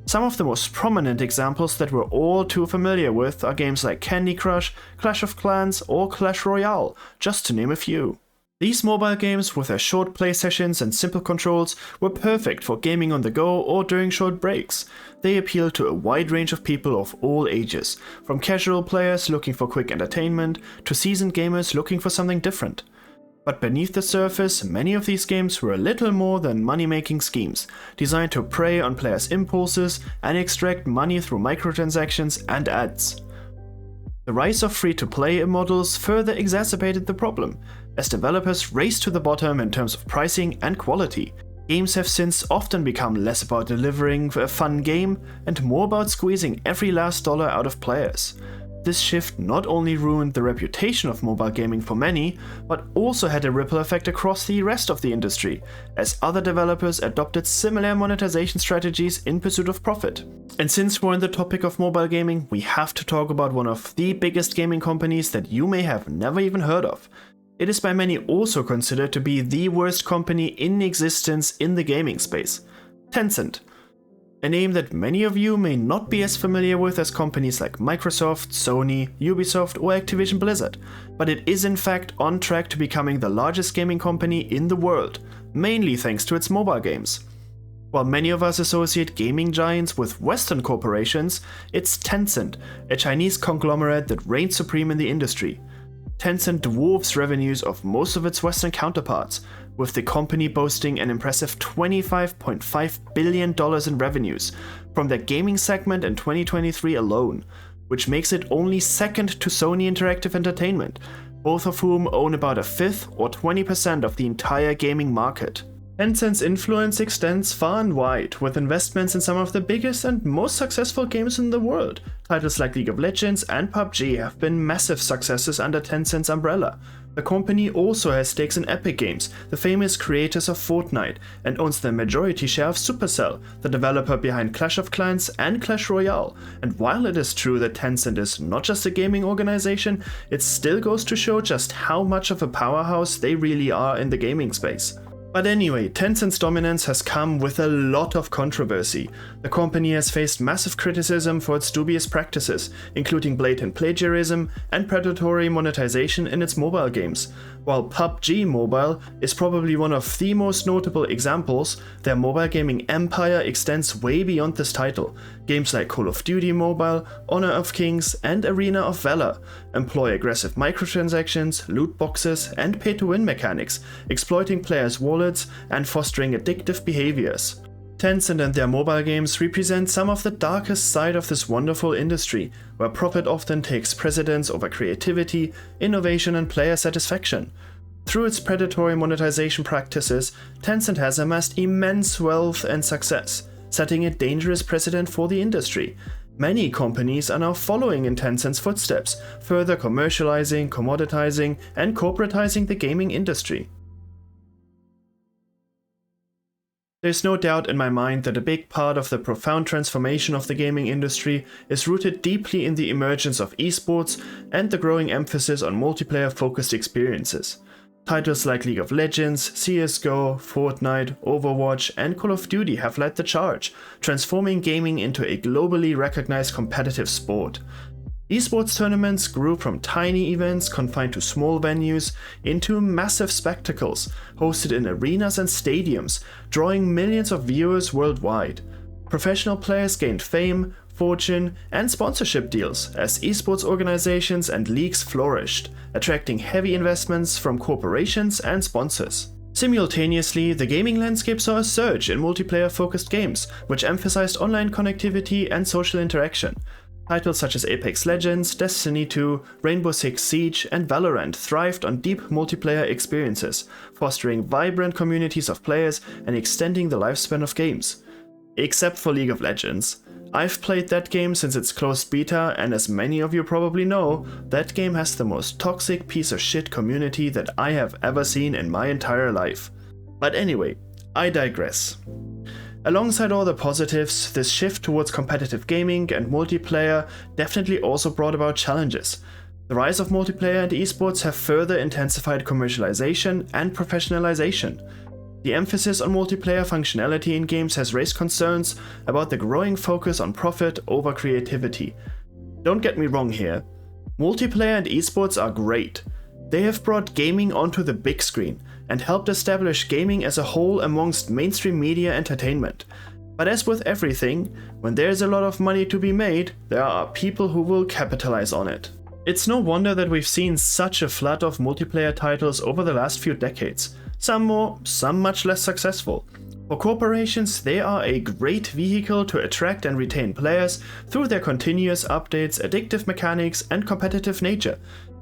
Some of the most prominent examples that we're all too familiar with are games like Candy Crush, Clash of Clans, or Clash Royale, just to name a few. These mobile games, with their short play sessions and simple controls, were perfect for gaming on the go or during short breaks. They appeal to a wide range of people of all ages, from casual players looking for quick entertainment to seasoned gamers looking for something different. But beneath the surface, many of these games were a little more than money-making schemes, designed to prey on players' impulses and extract money through microtransactions and ads. The rise of free-to-play models further exacerbated the problem, as developers raced to the bottom in terms of pricing and quality. Games have since often become less about delivering a fun game and more about squeezing every last dollar out of players. This shift not only ruined the reputation of mobile gaming for many, but also had a ripple effect across the rest of the industry, as other developers adopted similar monetization strategies in pursuit of profit. And since we're on the topic of mobile gaming, we have to talk about one of the biggest gaming companies that you may have never even heard of. It is by many also considered to be the worst company in existence in the gaming space: Tencent. A name that many of you may not be as familiar with as companies like Microsoft, Sony, Ubisoft, or Activision Blizzard, but it is in fact on track to becoming the largest gaming company in the world, mainly thanks to its mobile games. While many of us associate gaming giants with Western corporations, it's Tencent, a Chinese conglomerate that reigns supreme in the industry. Tencent dwarfs revenues of most of its Western counterparts, with the company boasting an impressive $25.5 billion in revenues from their gaming segment in 2023 alone, which makes it only second to Sony Interactive Entertainment, both of whom own about a fifth or 20% of the entire gaming market. Tencent's influence extends far and wide, with investments in some of the biggest and most successful games in the world. Titles like League of Legends and PUBG have been massive successes under Tencent's umbrella. The company also has stakes in Epic Games, the famous creators of Fortnite, and owns the majority share of Supercell, the developer behind Clash of Clans and Clash Royale. And while it is true that Tencent is not just a gaming organization, it still goes to show just how much of a powerhouse they really are in the gaming space. But anyway, Tencent's dominance has come with a lot of controversy. The company has faced massive criticism for its dubious practices, including blatant plagiarism and predatory monetization in its mobile games. While PUBG Mobile is probably one of the most notable examples, their mobile gaming empire extends way beyond this title. Games like Call of Duty Mobile, Honor of Kings, and Arena of Valor employ aggressive microtransactions, loot boxes, and pay-to-win mechanics, exploiting players' wallets and fostering addictive behaviors. Tencent and their mobile games represent some of the darkest side of this wonderful industry, where profit often takes precedence over creativity, innovation, and player satisfaction. Through its predatory monetization practices, Tencent has amassed immense wealth and success, setting a dangerous precedent for the industry. Many companies are now following in Tencent's footsteps, further commercializing, commoditizing, and corporatizing the gaming industry. There's no doubt in my mind that a big part of the profound transformation of the gaming industry is rooted deeply in the emergence of esports and the growing emphasis on multiplayer-focused experiences. Titles like League of Legends, CSGO, Fortnite, Overwatch, and Call of Duty have led the charge, transforming gaming into a globally recognized competitive sport. Esports tournaments grew from tiny events confined to small venues into massive spectacles hosted in arenas and stadiums, drawing millions of viewers worldwide. Professional players gained fame, fortune, and sponsorship deals as esports organizations and leagues flourished, attracting heavy investments from corporations and sponsors. Simultaneously, the gaming landscape saw a surge in multiplayer-focused games, which emphasized online connectivity and social interaction. Titles such as Apex Legends, Destiny 2, Rainbow Six Siege, and Valorant thrived on deep multiplayer experiences, fostering vibrant communities of players and extending the lifespan of games. Except for League of Legends. I've played that game since its closed beta, and as many of you probably know, that game has the most toxic piece of shit community that I have ever seen in my entire life. But anyway, I digress. Alongside all the positives, this shift towards competitive gaming and multiplayer definitely also brought about challenges. The rise of multiplayer and esports have further intensified commercialization and professionalization. The emphasis on multiplayer functionality in games has raised concerns about the growing focus on profit over creativity. Don't get me wrong here. Multiplayer and esports are great. They have brought gaming onto the big screen and helped establish gaming as a whole amongst mainstream media entertainment. But as with everything, when there's a lot of money to be made, there are people who will capitalize on it. It's no wonder that we've seen such a flood of multiplayer titles over the last few decades. Some more, some much less successful. For corporations, they are a great vehicle to attract and retain players through their continuous updates, addictive mechanics, and competitive nature.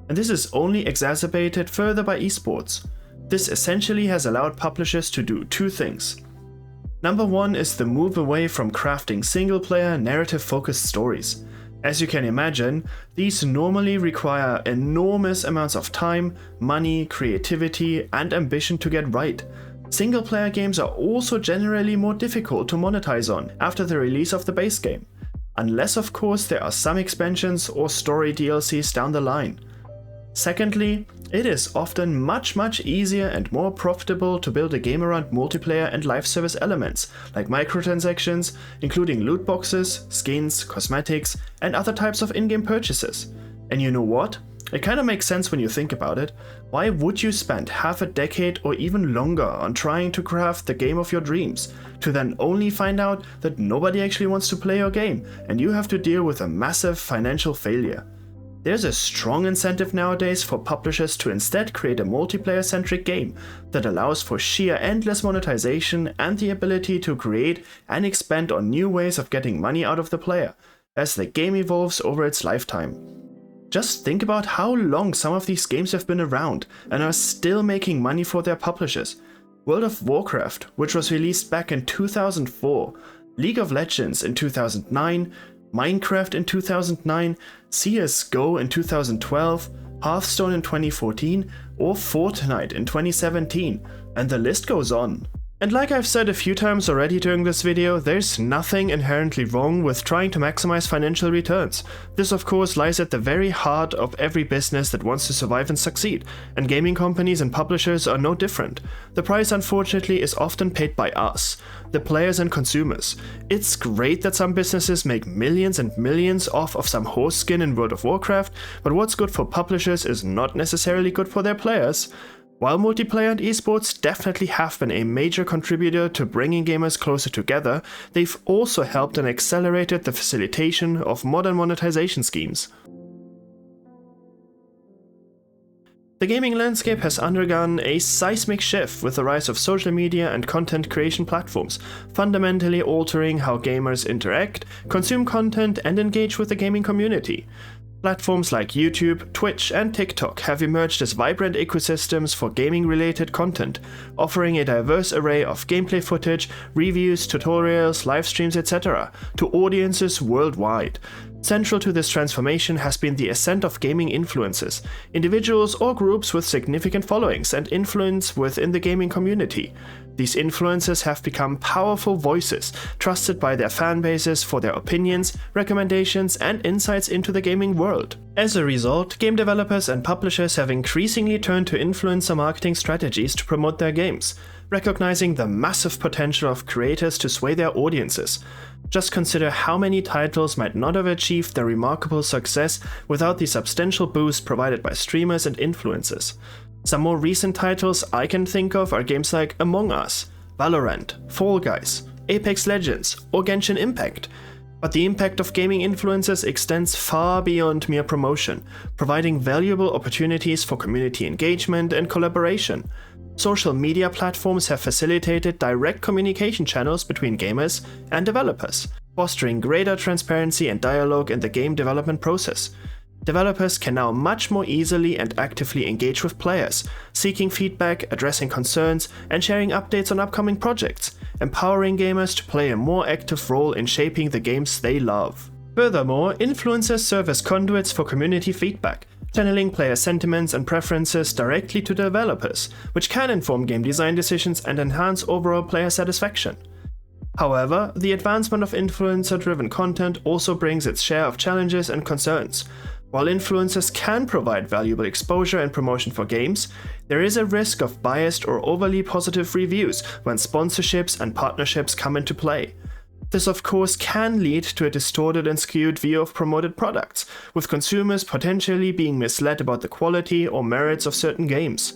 And this is only exacerbated further by esports. This essentially has allowed publishers to do two things. Number one is the move away from crafting single-player, narrative-focused stories. As you can imagine, these normally require enormous amounts of time, money, creativity, and ambition to get right. Single-player games are also generally more difficult to monetize on after the release of the base game. Unless of course there are some expansions or story DLCs down the line. Secondly, it is often much easier and more profitable to build a game around multiplayer and live service elements, like microtransactions, including loot boxes, skins, cosmetics, and other types of in-game purchases. And you know what? It kinda makes sense when you think about it. Why would you spend half a decade or even longer on trying to craft the game of your dreams, to then only find out that nobody actually wants to play your game, and you have to deal with a massive financial failure? There's a strong incentive nowadays for publishers to instead create a multiplayer-centric game that allows for sheer endless monetization and the ability to create and expand on new ways of getting money out of the player, as the game evolves over its lifetime. Just think about how long some of these games have been around and are still making money for their publishers. World of Warcraft, which was released back in 2004, League of Legends in 2009, Minecraft in 2009, CSGO in 2012, Hearthstone in 2014, or Fortnite in 2017, and the list goes on. And like I've said a few times already during this video, there's nothing inherently wrong with trying to maximize financial returns. This of course lies at the very heart of every business that wants to survive and succeed, and gaming companies and publishers are no different. The price unfortunately is often paid by us, the players and consumers. It's great that some businesses make millions and millions off of some horse skin in World of Warcraft, but what's good for publishers is not necessarily good for their players. While multiplayer and esports definitely have been a major contributor to bringing gamers closer together, they've also helped and accelerated the facilitation of modern monetization schemes. The gaming landscape has undergone a seismic shift with the rise of social media and content creation platforms, fundamentally altering how gamers interact, consume content, and engage with the gaming community. Platforms like YouTube, Twitch, and TikTok have emerged as vibrant ecosystems for gaming-related content, offering a diverse array of gameplay footage, reviews, tutorials, live streams, etc. to audiences worldwide. Central to this transformation has been the ascent of gaming influencers, individuals or groups with significant followings and influence within the gaming community. These influencers have become powerful voices, trusted by their fan bases for their opinions, recommendations, and insights into the gaming world. As a result, game developers and publishers have increasingly turned to influencer marketing strategies to promote their games, recognizing the massive potential of creators to sway their audiences. Just consider how many titles might not have achieved their remarkable success without the substantial boost provided by streamers and influencers. Some more recent titles I can think of are games like Among Us, Valorant, Fall Guys, Apex Legends, or Genshin Impact. But the impact of gaming influencers extends far beyond mere promotion, providing valuable opportunities for community engagement and collaboration. Social media platforms have facilitated direct communication channels between gamers and developers. fostering greater transparency and dialogue in the game development process. Developers can now much more easily and actively engage with players, seeking feedback, addressing concerns, and sharing updates on upcoming projects, empowering gamers to play a more active role in shaping the games they love. Furthermore, influencers serve as conduits for community feedback, channeling player sentiments and preferences directly to developers, which can inform game design decisions and enhance overall player satisfaction. However, the advancement of influencer-driven content also brings its share of challenges and concerns. While influencers can provide valuable exposure and promotion for games, there is a risk of biased or overly positive reviews when sponsorships and partnerships come into play. This of course can lead to a distorted and skewed view of promoted products, with consumers potentially being misled about the quality or merits of certain games.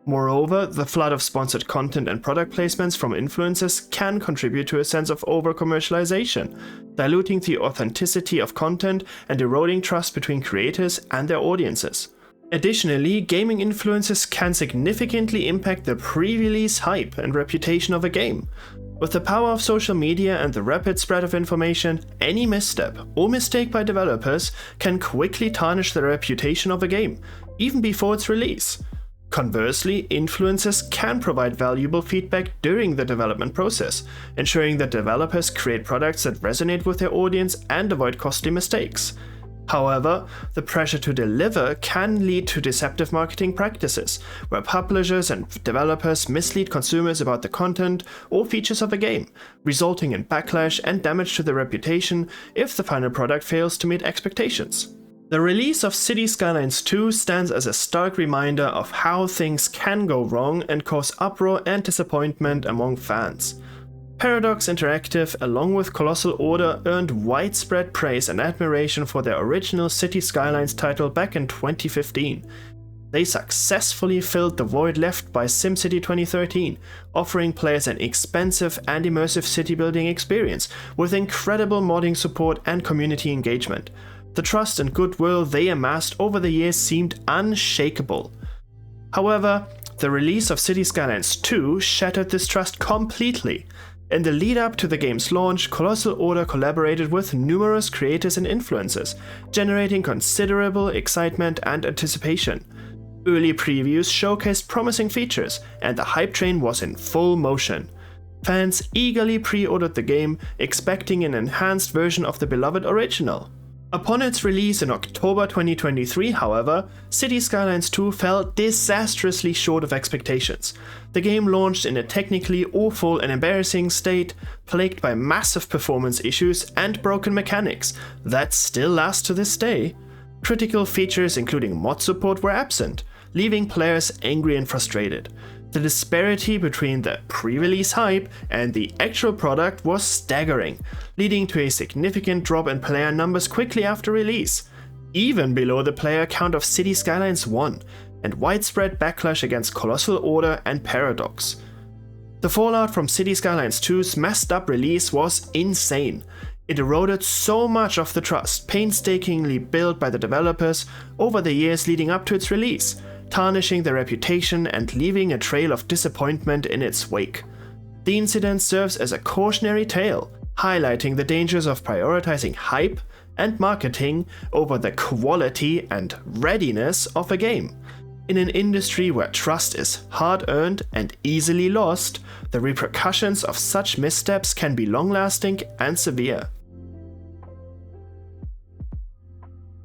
Moreover, the flood of sponsored content and product placements from influencers can contribute to a sense of over-commercialization, diluting the authenticity of content and eroding trust between creators and their audiences. Additionally, gaming influencers can significantly impact the pre-release hype and reputation of a game. With the power of social media and the rapid spread of information, any misstep or mistake by developers can quickly tarnish the reputation of a game, even before its release. Conversely, influencers can provide valuable feedback during the development process, ensuring that developers create products that resonate with their audience and avoid costly mistakes. However, the pressure to deliver can lead to deceptive marketing practices, where publishers and developers mislead consumers about the content or features of a game, resulting in backlash and damage to the reputation if the final product fails to meet expectations. The release of Cities Skylines 2 stands as a stark reminder of how things can go wrong and cause uproar and disappointment among fans. Paradox Interactive, along with Colossal Order, earned widespread praise and admiration for their original Cities Skylines title back in 2015. They successfully filled the void left by SimCity 2013, offering players an expansive and immersive city-building experience with incredible modding support and community engagement. The trust and goodwill they amassed over the years seemed unshakable. However, the release of Cities Skylines 2 shattered this trust completely. In the lead-up to the game's launch, Colossal Order collaborated with numerous creators and influencers, generating considerable excitement and anticipation. Early previews showcased promising features, and the hype train was in full motion. Fans eagerly pre-ordered the game, expecting an enhanced version of the beloved original. Upon its release in October 2023, however, Cities Skylines 2 fell disastrously short of expectations. The game launched in a technically awful and embarrassing state, plagued by massive performance issues and broken mechanics that still last to this day. Critical features including mod support were absent, leaving players angry and frustrated. The disparity between the pre-release hype and the actual product was staggering, leading to a significant drop in player numbers quickly after release, even below the player count of Cities Skylines 1, and widespread backlash against Colossal Order and Paradox. The fallout from Cities Skylines 2's messed up release was insane. It eroded so much of the trust painstakingly built by the developers over the years leading up to its release, tarnishing their reputation and leaving a trail of disappointment in its wake. The incident serves as a cautionary tale, highlighting the dangers of prioritizing hype and marketing over the quality and readiness of a game. In an industry where trust is hard-earned and easily lost, the repercussions of such missteps can be long-lasting and severe.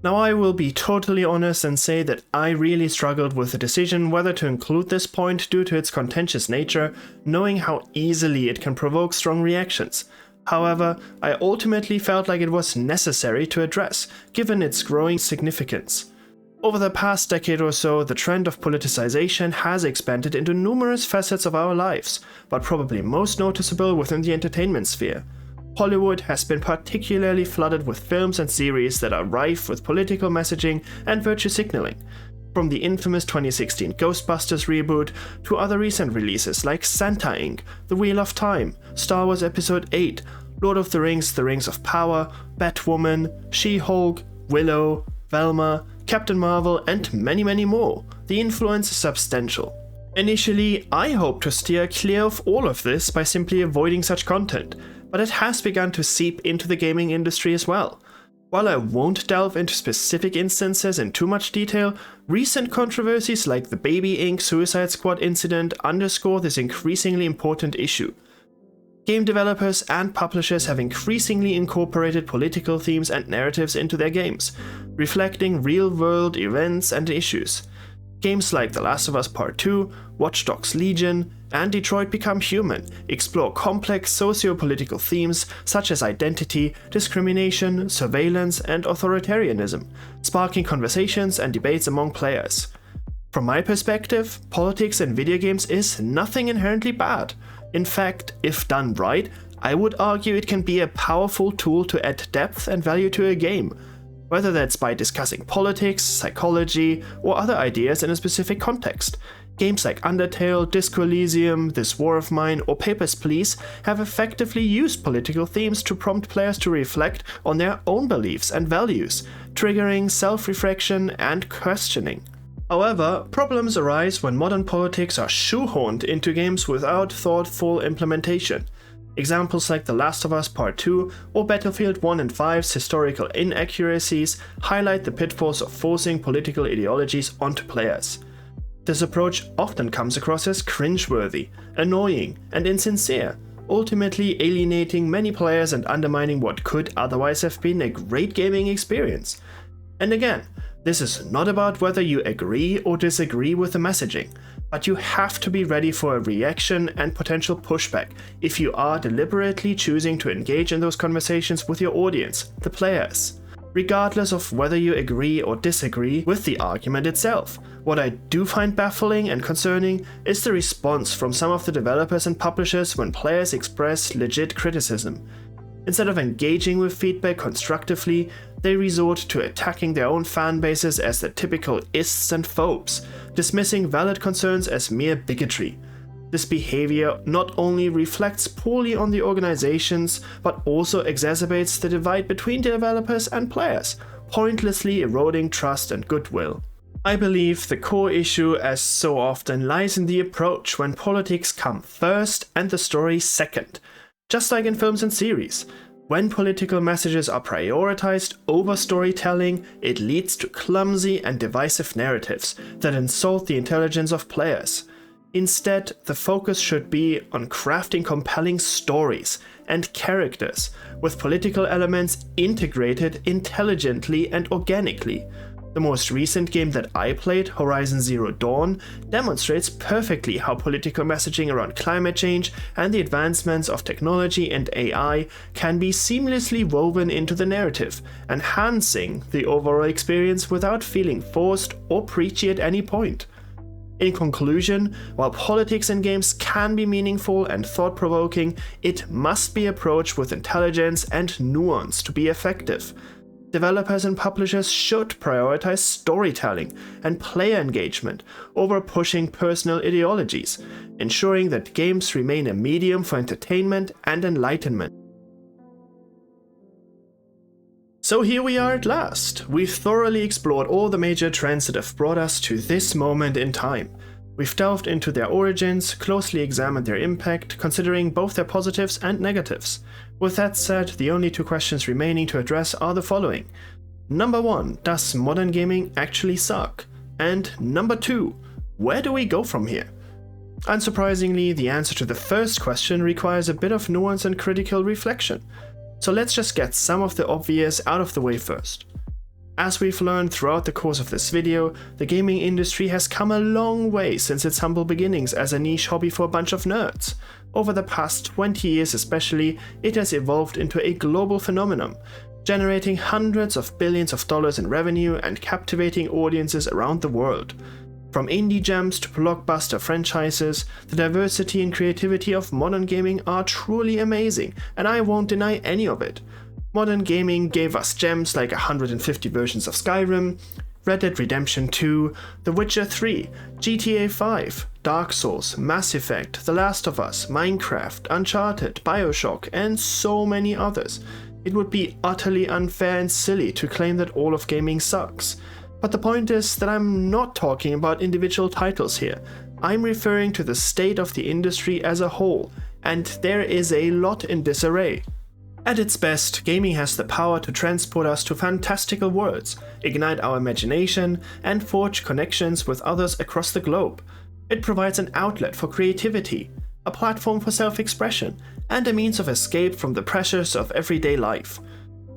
Now, I will be totally honest and say that I really struggled with the decision whether to include this point due to its contentious nature, knowing how easily it can provoke strong reactions. However, I ultimately felt like it was necessary to address, given its growing significance. Over the past decade or so, the trend of politicization has expanded into numerous facets of our lives, but probably most noticeable within the entertainment sphere. Hollywood has been particularly flooded with films and series that are rife with political messaging and virtue signaling. From the infamous 2016 Ghostbusters reboot to other recent releases like Santa Inc., The Wheel of Time, Star Wars Episode 8, Lord of the Rings: The Rings of Power, Batwoman, She-Hulk, Willow, Velma, Captain Marvel, and many more, the influence is substantial. Initially, I hoped to steer clear of all of this by simply avoiding such content, but it has begun to seep into the gaming industry as well. While I won't delve into specific instances in too much detail, recent controversies like the Baby Inc. Suicide Squad incident underscore this increasingly important issue. Game developers and publishers have increasingly incorporated political themes and narratives into their games, reflecting real-world events and issues. Games like The Last of Us Part 2, Watch Dogs Legion, and Detroit Become Human explore complex socio-political themes such as identity, discrimination, surveillance, and authoritarianism, sparking conversations and debates among players. From my perspective, politics in video games is nothing inherently bad. In fact, if done right, I would argue it can be a powerful tool to add depth and value to a game, whether that's by discussing politics, psychology, or other ideas in a specific context. Games like Undertale, Disco Elysium, This War of Mine, or Papers, Please have effectively used political themes to prompt players to reflect on their own beliefs and values, triggering self-reflection and questioning. However, problems arise when modern politics are shoehorned into games without thoughtful implementation. Examples like The Last of Us Part 2 or Battlefield 1 and 5's historical inaccuracies highlight the pitfalls of forcing political ideologies onto players. This approach often comes across as cringeworthy, annoying, and insincere, ultimately alienating many players and undermining what could otherwise have been a great gaming experience. And again, this is not about whether you agree or disagree with the messaging, but you have to be ready for a reaction and potential pushback if you are deliberately choosing to engage in those conversations with your audience, the players. Regardless of whether you agree or disagree with the argument itself, what I do find baffling and concerning is the response from some of the developers and publishers when players express legit criticism. Instead of engaging with feedback constructively, they resort to attacking their own fan bases as the typical ists and phobes, dismissing valid concerns as mere bigotry. This behavior not only reflects poorly on the organizations, but also exacerbates the divide between developers and players, pointlessly eroding trust and goodwill. I believe the core issue, as so often, lies in the approach when politics come first and the story second. Just like in films and series, when political messages are prioritized over storytelling, it leads to clumsy and divisive narratives that insult the intelligence of players. Instead, the focus should be on crafting compelling stories and characters, with political elements integrated intelligently and organically. The most recent game that I played, Horizon Zero Dawn, demonstrates perfectly how political messaging around climate change and the advancements of technology and AI can be seamlessly woven into the narrative, enhancing the overall experience without feeling forced or preachy at any point. In conclusion, while politics in games can be meaningful and thought-provoking, it must be approached with intelligence and nuance to be effective. Developers and publishers should prioritize storytelling and player engagement over pushing personal ideologies, ensuring that games remain a medium for entertainment and enlightenment. So here we are at last. We've thoroughly explored all the major trends that have brought us to this moment in time. We've delved into their origins, closely examined their impact, considering both their positives and negatives. With that said, the only two questions remaining to address are the following. Number 1, does modern gaming actually suck? And number 2, where do we go from here? Unsurprisingly, the answer to the first question requires a bit of nuance and critical reflection. So let's just get some of the obvious out of the way first. As we've learned throughout the course of this video, the gaming industry has come a long way since its humble beginnings as a niche hobby for a bunch of nerds. Over the past 20 years especially, it has evolved into a global phenomenon, generating hundreds of billions of dollars in revenue and captivating audiences around the world. From indie gems to blockbuster franchises, the diversity and creativity of modern gaming are truly amazing, and I won't deny any of it. Modern gaming gave us gems like 150 versions of Skyrim, Red Dead Redemption 2, The Witcher 3, GTA 5, Dark Souls, Mass Effect, The Last of Us, Minecraft, Uncharted, BioShock, and so many others. It would be utterly unfair and silly to claim that all of gaming sucks. But the point is that I'm not talking about individual titles here. I'm referring to the state of the industry as a whole, and there is a lot in disarray. At its best, gaming has the power to transport us to fantastical worlds, ignite our imagination, and forge connections with others across the globe. It provides an outlet for creativity, a platform for self-expression, and a means of escape from the pressures of everyday life.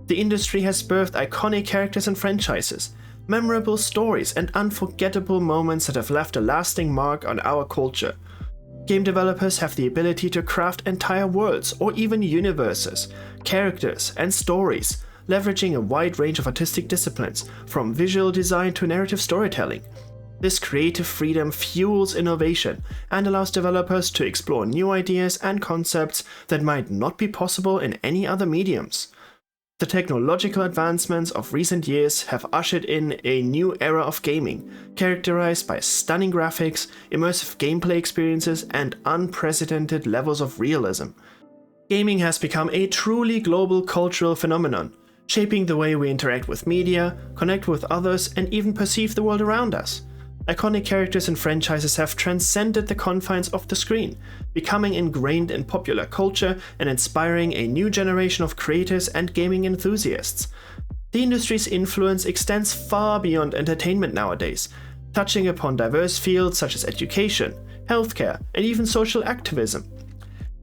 The industry has birthed iconic characters and franchises, memorable stories, and unforgettable moments that have left a lasting mark on our culture. Game developers have the ability to craft entire worlds or even universes, characters, and stories, leveraging a wide range of artistic disciplines, from visual design to narrative storytelling. This creative freedom fuels innovation and allows developers to explore new ideas and concepts that might not be possible in any other mediums. The technological advancements of recent years have ushered in a new era of gaming, characterized by stunning graphics, immersive gameplay experiences, and unprecedented levels of realism. Gaming has become a truly global cultural phenomenon, shaping the way we interact with media, connect with others, and even perceive the world around us. Iconic characters and franchises have transcended the confines of the screen, becoming ingrained in popular culture and inspiring a new generation of creators and gaming enthusiasts. The industry's influence extends far beyond entertainment nowadays, touching upon diverse fields such as education, healthcare, and even social activism.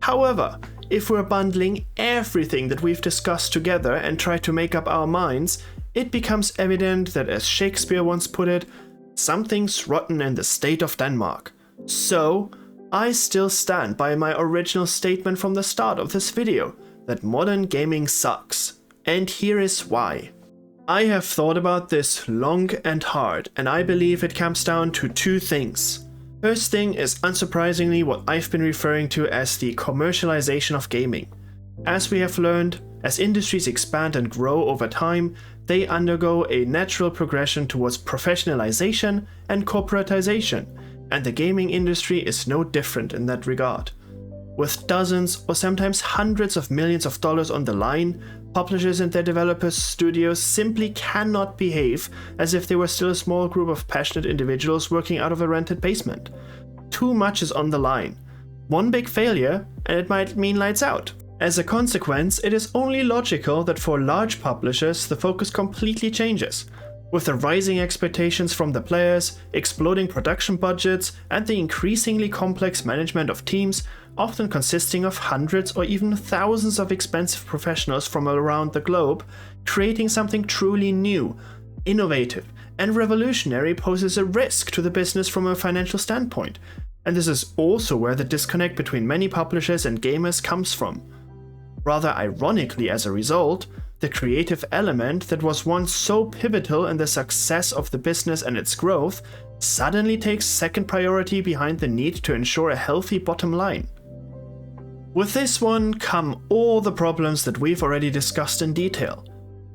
However, if we're bundling everything that we've discussed together and try to make up our minds, it becomes evident that, as Shakespeare once put it, something's rotten in the state of Denmark. So, I still stand by my original statement from the start of this video, that modern gaming sucks. And here is why. I have thought about this long and hard, and I believe it comes down to two things. First thing is unsurprisingly what I've been referring to as the commercialization of gaming. As we have learned, as industries expand and grow over time, they undergo a natural progression towards professionalization and corporatization, and the gaming industry is no different in that regard. With dozens or sometimes hundreds of millions of dollars on the line, publishers and their developers' studios simply cannot behave as if they were still a small group of passionate individuals working out of a rented basement. Too much is on the line. One big failure, and it might mean lights out. As a consequence, it is only logical that for large publishers the focus completely changes. With the rising expectations from the players, exploding production budgets, and the increasingly complex management of teams, often consisting of hundreds or even thousands of expensive professionals from around the globe, creating something truly new, innovative, and revolutionary poses a risk to the business from a financial standpoint. And this is also where the disconnect between many publishers and gamers comes from. Rather ironically, as a result, the creative element that was once so pivotal in the success of the business and its growth suddenly takes second priority behind the need to ensure a healthy bottom line. With this one come all the problems that we've already discussed in detail.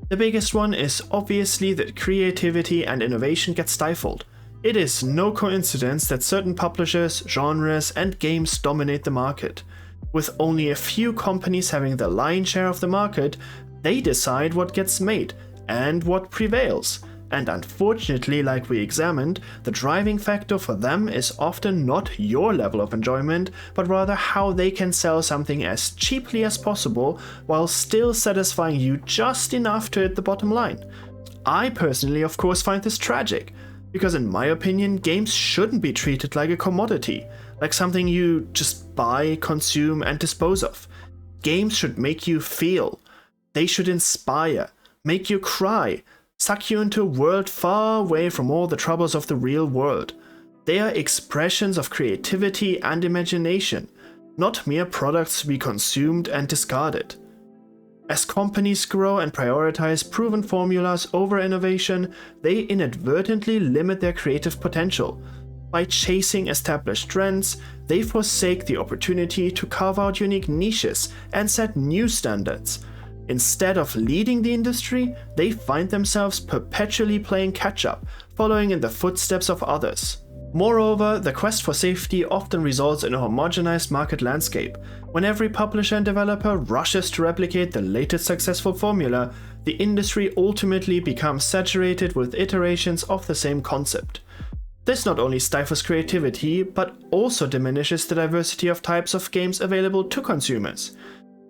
The biggest one is obviously that creativity and innovation get stifled. It is no coincidence that certain publishers, genres, and games dominate the market. With only a few companies having the lion's share of the market, they decide what gets made and what prevails. And unfortunately, like we examined, the driving factor for them is often not your level of enjoyment, but rather how they can sell something as cheaply as possible while still satisfying you just enough to hit the bottom line. I personally, of course, find this tragic, because in my opinion, games shouldn't be treated like a commodity, like something you just buy, consume, and dispose of. Games should make you feel. They should inspire, make you cry, suck you into a world far away from all the troubles of the real world. They are expressions of creativity and imagination, not mere products to be consumed and discarded. As companies grow and prioritize proven formulas over innovation, they inadvertently limit their creative potential. By chasing established trends, they forsake the opportunity to carve out unique niches and set new standards. Instead of leading the industry, they find themselves perpetually playing catch-up, following in the footsteps of others. Moreover, the quest for safety often results in a homogenized market landscape. When every publisher and developer rushes to replicate the latest successful formula, the industry ultimately becomes saturated with iterations of the same concept. This not only stifles creativity, but also diminishes the diversity of types of games available to consumers.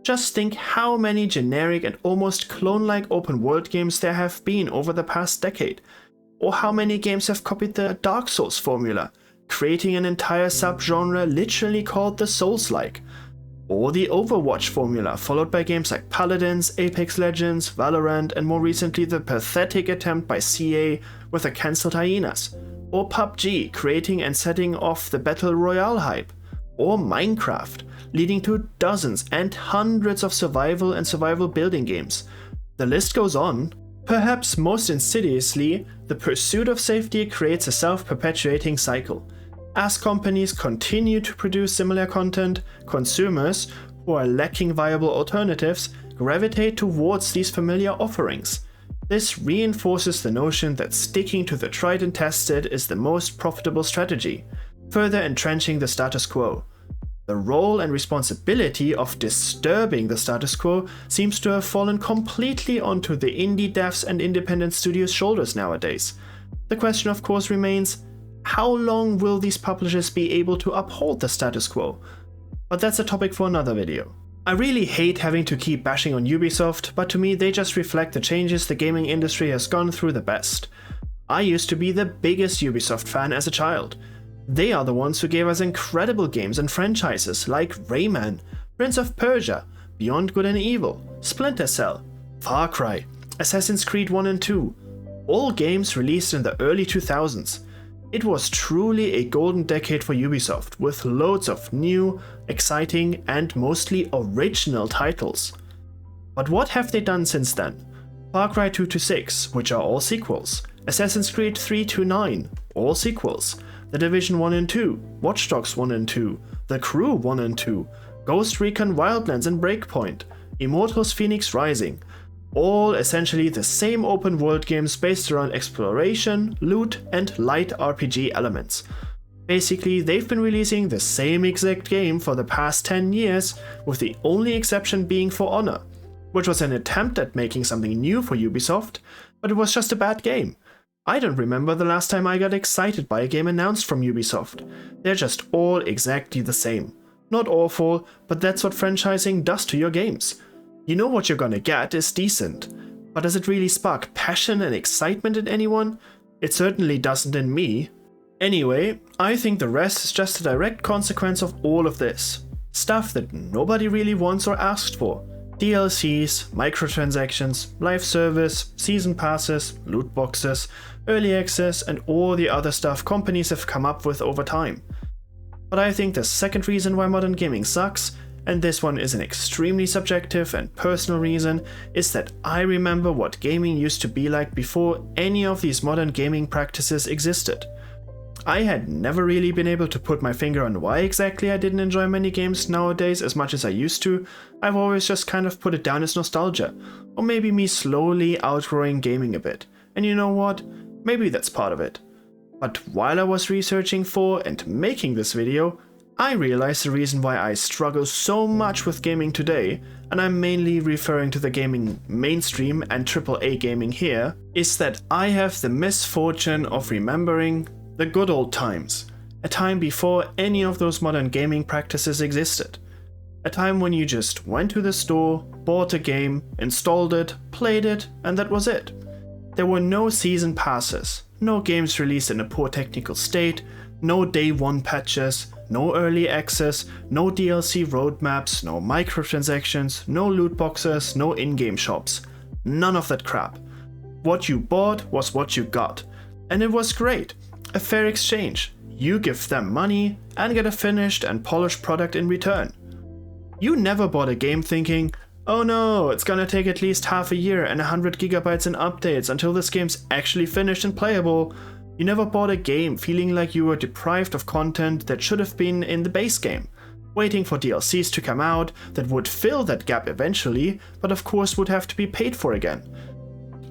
Just think how many generic and almost clone-like open-world games there have been over the past decade, or how many games have copied the Dark Souls formula, creating an entire subgenre literally called the Souls-like, or the Overwatch formula, followed by games like Paladins, Apex Legends, Valorant, and more recently the pathetic attempt by CA with the cancelled Hyenas, or PUBG creating and setting off the Battle Royale hype, or Minecraft, leading to dozens and hundreds of survival and survival building games. The list goes on. Perhaps most insidiously, the pursuit of safety creates a self-perpetuating cycle. As companies continue to produce similar content, consumers, who are lacking viable alternatives, gravitate towards these familiar offerings. This reinforces the notion that sticking to the tried and tested is the most profitable strategy, further entrenching the status quo. The role and responsibility of disturbing the status quo seems to have fallen completely onto the indie devs and independent studios' shoulders nowadays. The question of course remains, how long will these publishers be able to uphold the status quo? But that's a topic for another video. I really hate having to keep bashing on Ubisoft, but to me they just reflect the changes the gaming industry has gone through the best. I used to be the biggest Ubisoft fan as a child. They are the ones who gave us incredible games and franchises like Rayman, Prince of Persia, Beyond Good and Evil, Splinter Cell, Far Cry, Assassin's Creed 1 and 2, all games released in the early 2000s. It was truly a golden decade for Ubisoft, with loads of new, exciting, and mostly original titles. But what have they done since then? Far Cry 2 to 6, which are all sequels, Assassin's Creed 3 to 9, all sequels, The Division 1 and 2, Watch Dogs 1 and 2, The Crew 1 and 2, Ghost Recon Wildlands and Breakpoint, Immortals Phoenix Rising, all essentially the same open world games based around exploration, loot, and light RPG elements. Basically, they've been releasing the same exact game for the past 10 years, with the only exception being For Honor, which was an attempt at making something new for Ubisoft, but it was just a bad game. I don't remember the last time I got excited by a game announced from Ubisoft. They're just all exactly the same. Not awful, but that's what franchising does to your games. You know what you're gonna get is decent, but does it really spark passion and excitement in anyone? It certainly doesn't in me. Anyway, I think the rest is just a direct consequence of all of this. Stuff that nobody really wants or asked for. DLCs, microtransactions, live service, season passes, loot boxes, early access, and all the other stuff companies have come up with over time. But I think the second reason why modern gaming sucks, and this one is an extremely subjective and personal reason, is that I remember what gaming used to be like before any of these modern gaming practices existed. I had never really been able to put my finger on why exactly I didn't enjoy many games nowadays as much as I used to. I've always just kind of put it down as nostalgia, or maybe me slowly outgrowing gaming a bit. And you know what? Maybe that's part of it. But while I was researching for and making this video, I realized the reason why I struggle so much with gaming today, and I'm mainly referring to the gaming mainstream and AAA gaming here, is that I have the misfortune of remembering the good old times. A time before any of those modern gaming practices existed. A time when you just went to the store, bought a game, installed it, played it, and that was it. There were no season passes, no games released in a poor technical state, no day one patches, no early access, no DLC roadmaps, no microtransactions, no loot boxes, no in-game shops. None of that crap. What you bought was what you got. And it was great. A fair exchange. You give them money and get a finished and polished product in return. You never bought a game thinking, oh no, it's gonna take at least half a year and 100 gigabytes in updates until this game's actually finished and playable. You never bought a game feeling like you were deprived of content that should have been in the base game, waiting for DLCs to come out that would fill that gap eventually, but of course would have to be paid for again.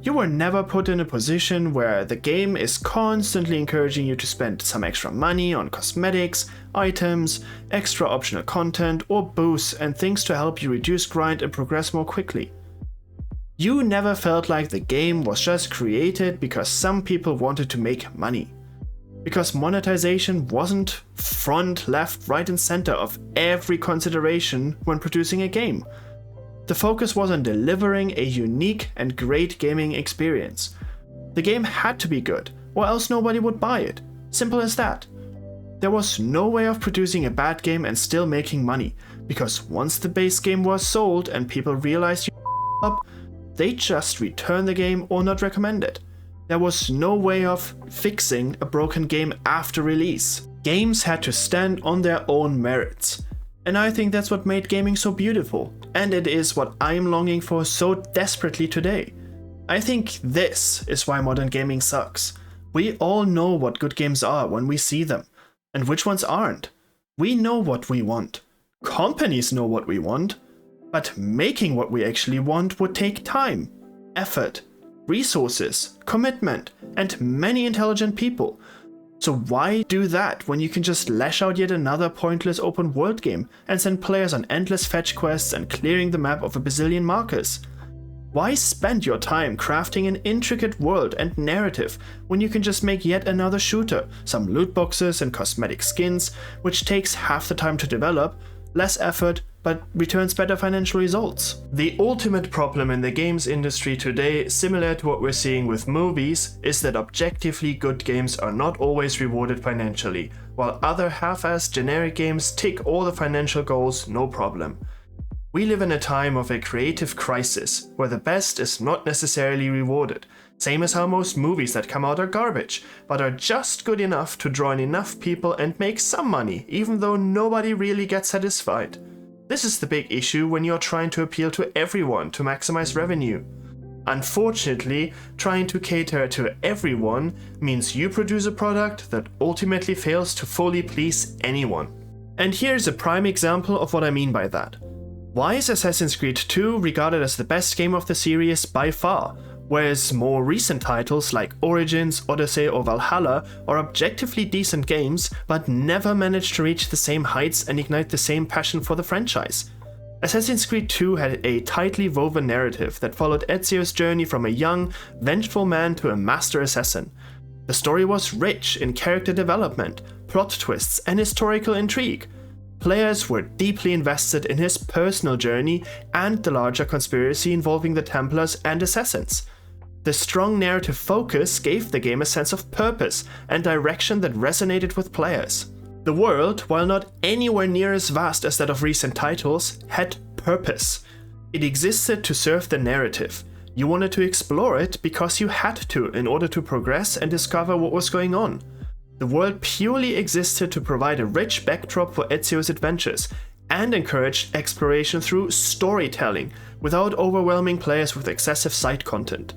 You were never put in a position where the game is constantly encouraging you to spend some extra money on cosmetics, items, extra optional content, or boosts and things to help you reduce grind and progress more quickly. You never felt like the game was just created because some people wanted to make money. because monetization wasn't front, left, right, and center of every consideration when producing a game. The focus was on delivering a unique and great gaming experience. The game had to be good, or else nobody would buy it. Simple as that. There was no way of producing a bad game and still making money, because once the base game was sold and people realized you up, they just return the game or not recommend it. There was no way of fixing a broken game after release. Games had to stand on their own merits. And I think that's what made gaming so beautiful, and it is what I'm longing for so desperately today. I think this is why modern gaming sucks. We all know what good games are when we see them, and which ones aren't. We know what we want. Companies know what we want, but making what we actually want would take time, effort, resources, commitment, and many intelligent people. So why do that when you can just lash out yet another pointless open world game and send players on endless fetch quests and clearing the map of a bazillion markers? Why spend your time crafting an intricate world and narrative when you can just make yet another shooter, some loot boxes and cosmetic skins, which takes half the time to develop, less effort, but returns better financial results? The ultimate problem in the games industry today, similar to what we're seeing with movies, is that objectively good games are not always rewarded financially, while other half-assed generic games tick all the financial goals no problem. We live in a time of a creative crisis, where the best is not necessarily rewarded, same as how most movies that come out are garbage, but are just good enough to draw in enough people and make some money, even though nobody really gets satisfied. This is the big issue when you're trying to appeal to everyone to maximize revenue. Unfortunately, trying to cater to everyone means you produce a product that ultimately fails to fully please anyone. And here's a prime example of what I mean by that. Why is Assassin's Creed 2 regarded as the best game of the series by far, whereas more recent titles like Origins, Odyssey or Valhalla are objectively decent games but never managed to reach the same heights and ignite the same passion for the franchise? Assassin's Creed 2 had a tightly woven narrative that followed Ezio's journey from a young, vengeful man to a master assassin. The story was rich in character development, plot twists and historical intrigue. Players were deeply invested in his personal journey and the larger conspiracy involving the Templars and Assassins. The strong narrative focus gave the game a sense of purpose and direction that resonated with players. The world, while not anywhere near as vast as that of recent titles, had purpose. It existed to serve the narrative. You wanted to explore it because you had to in order to progress and discover what was going on. The world purely existed to provide a rich backdrop for Ezio's adventures and encouraged exploration through storytelling without overwhelming players with excessive side content.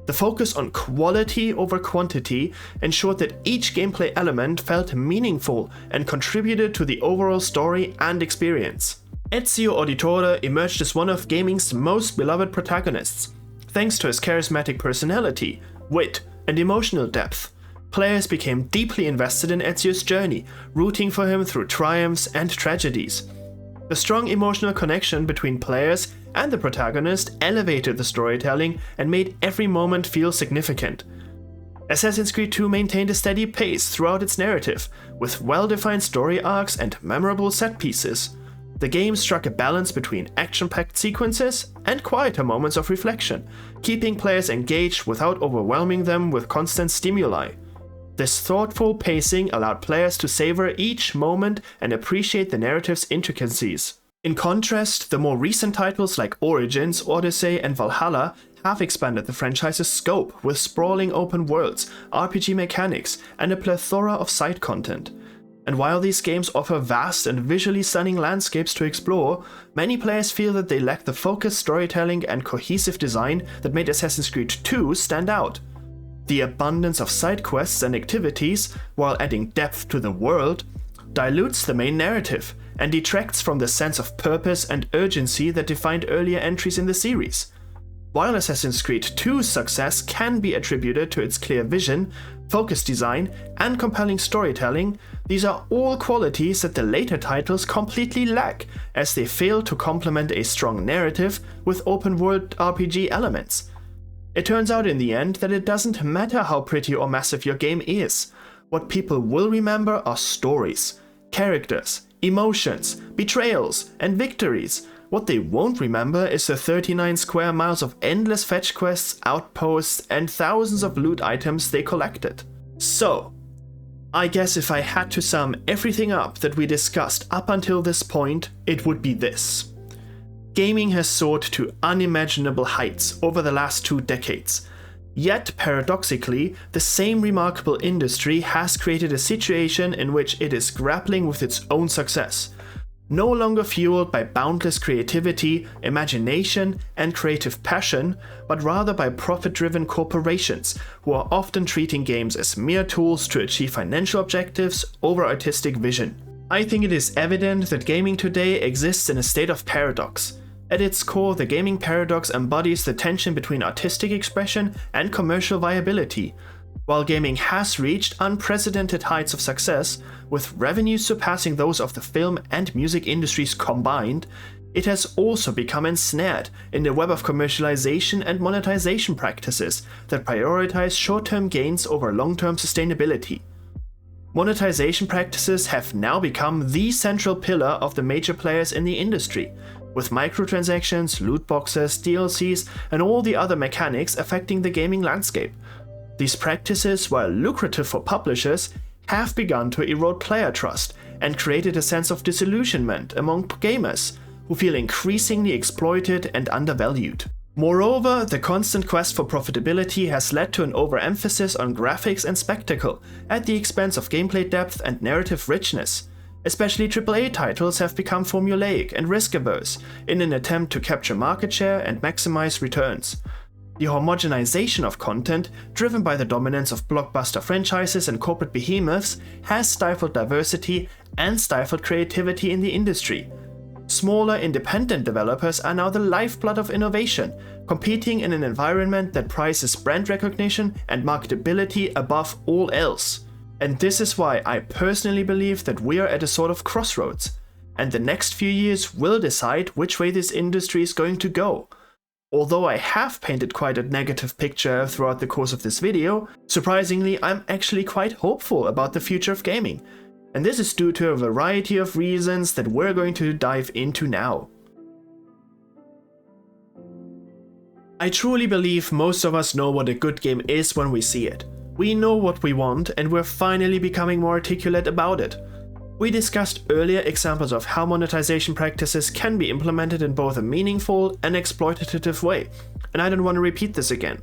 The focus on quality over quantity ensured that each gameplay element felt meaningful and contributed to the overall story and experience. Ezio Auditore emerged as one of gaming's most beloved protagonists, thanks to his charismatic personality, wit, and emotional depth. Players became deeply invested in Ezio's journey, rooting for him through triumphs and tragedies. The strong emotional connection between players and the protagonist elevated the storytelling and made every moment feel significant. Assassin's Creed 2 maintained a steady pace throughout its narrative, with well-defined story arcs and memorable set pieces. The game struck a balance between action-packed sequences and quieter moments of reflection, keeping players engaged without overwhelming them with constant stimuli. This thoughtful pacing allowed players to savor each moment and appreciate the narrative's intricacies. In contrast, the more recent titles like Origins, Odyssey, and Valhalla have expanded the franchise's scope with sprawling open worlds, RPG mechanics, and a plethora of side content. And while these games offer vast and visually stunning landscapes to explore, many players feel that they lack the focused storytelling and cohesive design that made Assassin's Creed 2 stand out. The abundance of side quests and activities, while adding depth to the world, dilutes the main narrative and detracts from the sense of purpose and urgency that defined earlier entries in the series. While Assassin's Creed 2's success can be attributed to its clear vision, focused design, and compelling storytelling, these are all qualities that the later titles completely lack, as they fail to complement a strong narrative with open-world RPG elements. It turns out in the end that it doesn't matter how pretty or massive your game is. What people will remember are stories, characters, emotions, betrayals, and victories. What they won't remember is the 39 square miles of endless fetch quests, outposts, and thousands of loot items they collected. So, I guess if I had to sum everything up that we discussed up until this point, it would be this. Gaming has soared to unimaginable heights over the last 2 decades. Yet, paradoxically, the same remarkable industry has created a situation in which it is grappling with its own success. No longer fueled by boundless creativity, imagination, and creative passion, but rather by profit-driven corporations who are often treating games as mere tools to achieve financial objectives over artistic vision. I think it is evident that gaming today exists in a state of paradox. At its core, the gaming paradox embodies the tension between artistic expression and commercial viability. While gaming has reached unprecedented heights of success, with revenues surpassing those of the film and music industries combined, it has also become ensnared in the web of commercialization and monetization practices that prioritize short-term gains over long-term sustainability. Monetization practices have now become the central pillar of the major players in the industry, with microtransactions, loot boxes, DLCs, and all the other mechanics affecting the gaming landscape. These practices, while lucrative for publishers, have begun to erode player trust and created a sense of disillusionment among gamers, who feel increasingly exploited and undervalued. Moreover, the constant quest for profitability has led to an overemphasis on graphics and spectacle, at the expense of gameplay depth and narrative richness. Especially AAA titles have become formulaic and risk-averse in an attempt to capture market share and maximize returns. The homogenization of content, driven by the dominance of blockbuster franchises and corporate behemoths, has stifled diversity and stifled creativity in the industry. Smaller independent developers are now the lifeblood of innovation, competing in an environment that prizes brand recognition and marketability above all else. And this is why I personally believe that we are at a sort of crossroads, and the next few years will decide which way this industry is going to go. Although I have painted quite a negative picture throughout the course of this video, surprisingly I'm actually quite hopeful about the future of gaming. And this is due to a variety of reasons that we're going to dive into now. I truly believe most of us know what a good game is when we see it. We know what we want, and we're finally becoming more articulate about it. We discussed earlier examples of how monetization practices can be implemented in both a meaningful and exploitative way, and I don't want to repeat this again.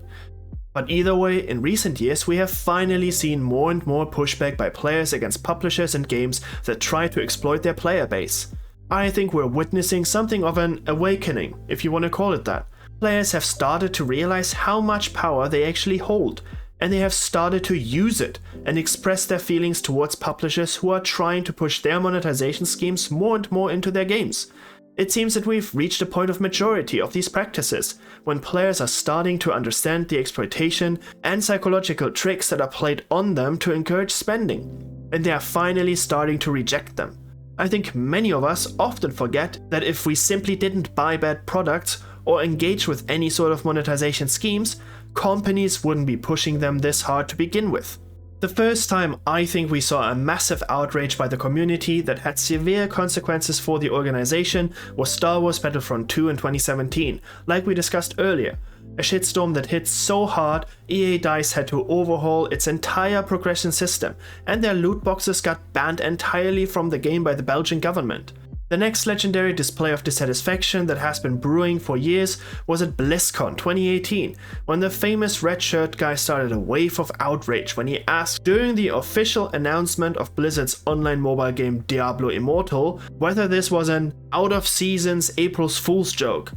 But either way, in recent years we have finally seen more and more pushback by players against publishers and games that try to exploit their player base. I think we're witnessing something of an awakening, if you want to call it that. Players have started to realize how much power they actually hold, and they have started to use it and express their feelings towards publishers who are trying to push their monetization schemes more and more into their games. It seems that we've reached a point of maturity of these practices, when players are starting to understand the exploitation and psychological tricks that are played on them to encourage spending, and they are finally starting to reject them. I think many of us often forget that if we simply didn't buy bad products or engage with any sort of monetization schemes, companies wouldn't be pushing them this hard to begin with. The first time I think we saw a massive outrage by the community that had severe consequences for the organization was Star Wars Battlefront 2 in 2017, like we discussed earlier. A shitstorm that hit so hard, EA DICE had to overhaul its entire progression system, and their loot boxes got banned entirely from the game by the Belgian government. The next legendary display of dissatisfaction that has been brewing for years was at BlizzCon 2018, when the famous red shirt guy started a wave of outrage when he asked during the official announcement of Blizzard's online mobile game Diablo Immortal whether this was an out-of-season's April's Fool's joke.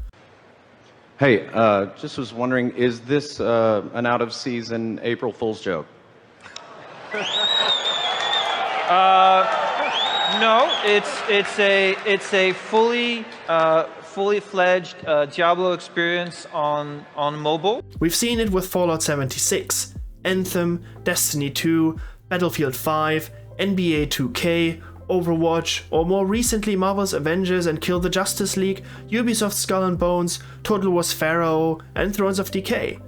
Hey, just was wondering, is this an out-of-season April Fool's joke? No, it's a fully fledged Diablo experience on mobile. We've seen it with Fallout 76, Anthem, Destiny 2, Battlefield 5, NBA 2K, Overwatch, or more recently Marvel's Avengers and Kill the Justice League, Ubisoft's Skull and Bones, Total War's Pharaoh, and Thrones of Decay.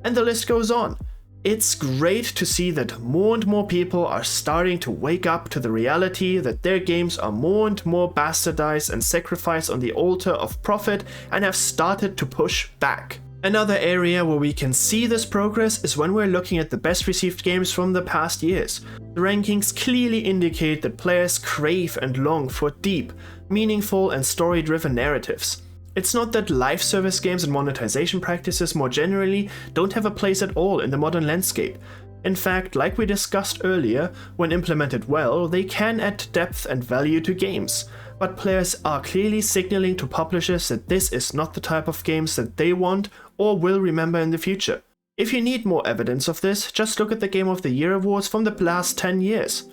And the list goes on. It's great to see that more and more people are starting to wake up to the reality that their games are more and more bastardized and sacrificed on the altar of profit and have started to push back. Another area where we can see this progress is when we're looking at the best received games from the past years. The rankings clearly indicate that players crave and long for deep, meaningful and story-driven narratives. It's not that live service games and monetization practices more generally don't have a place at all in the modern landscape. In fact, like we discussed earlier, when implemented well, they can add depth and value to games. But players are clearly signaling to publishers that this is not the type of games that they want or will remember in the future. If you need more evidence of this, just look at the Game of the Year awards from the last 10 years.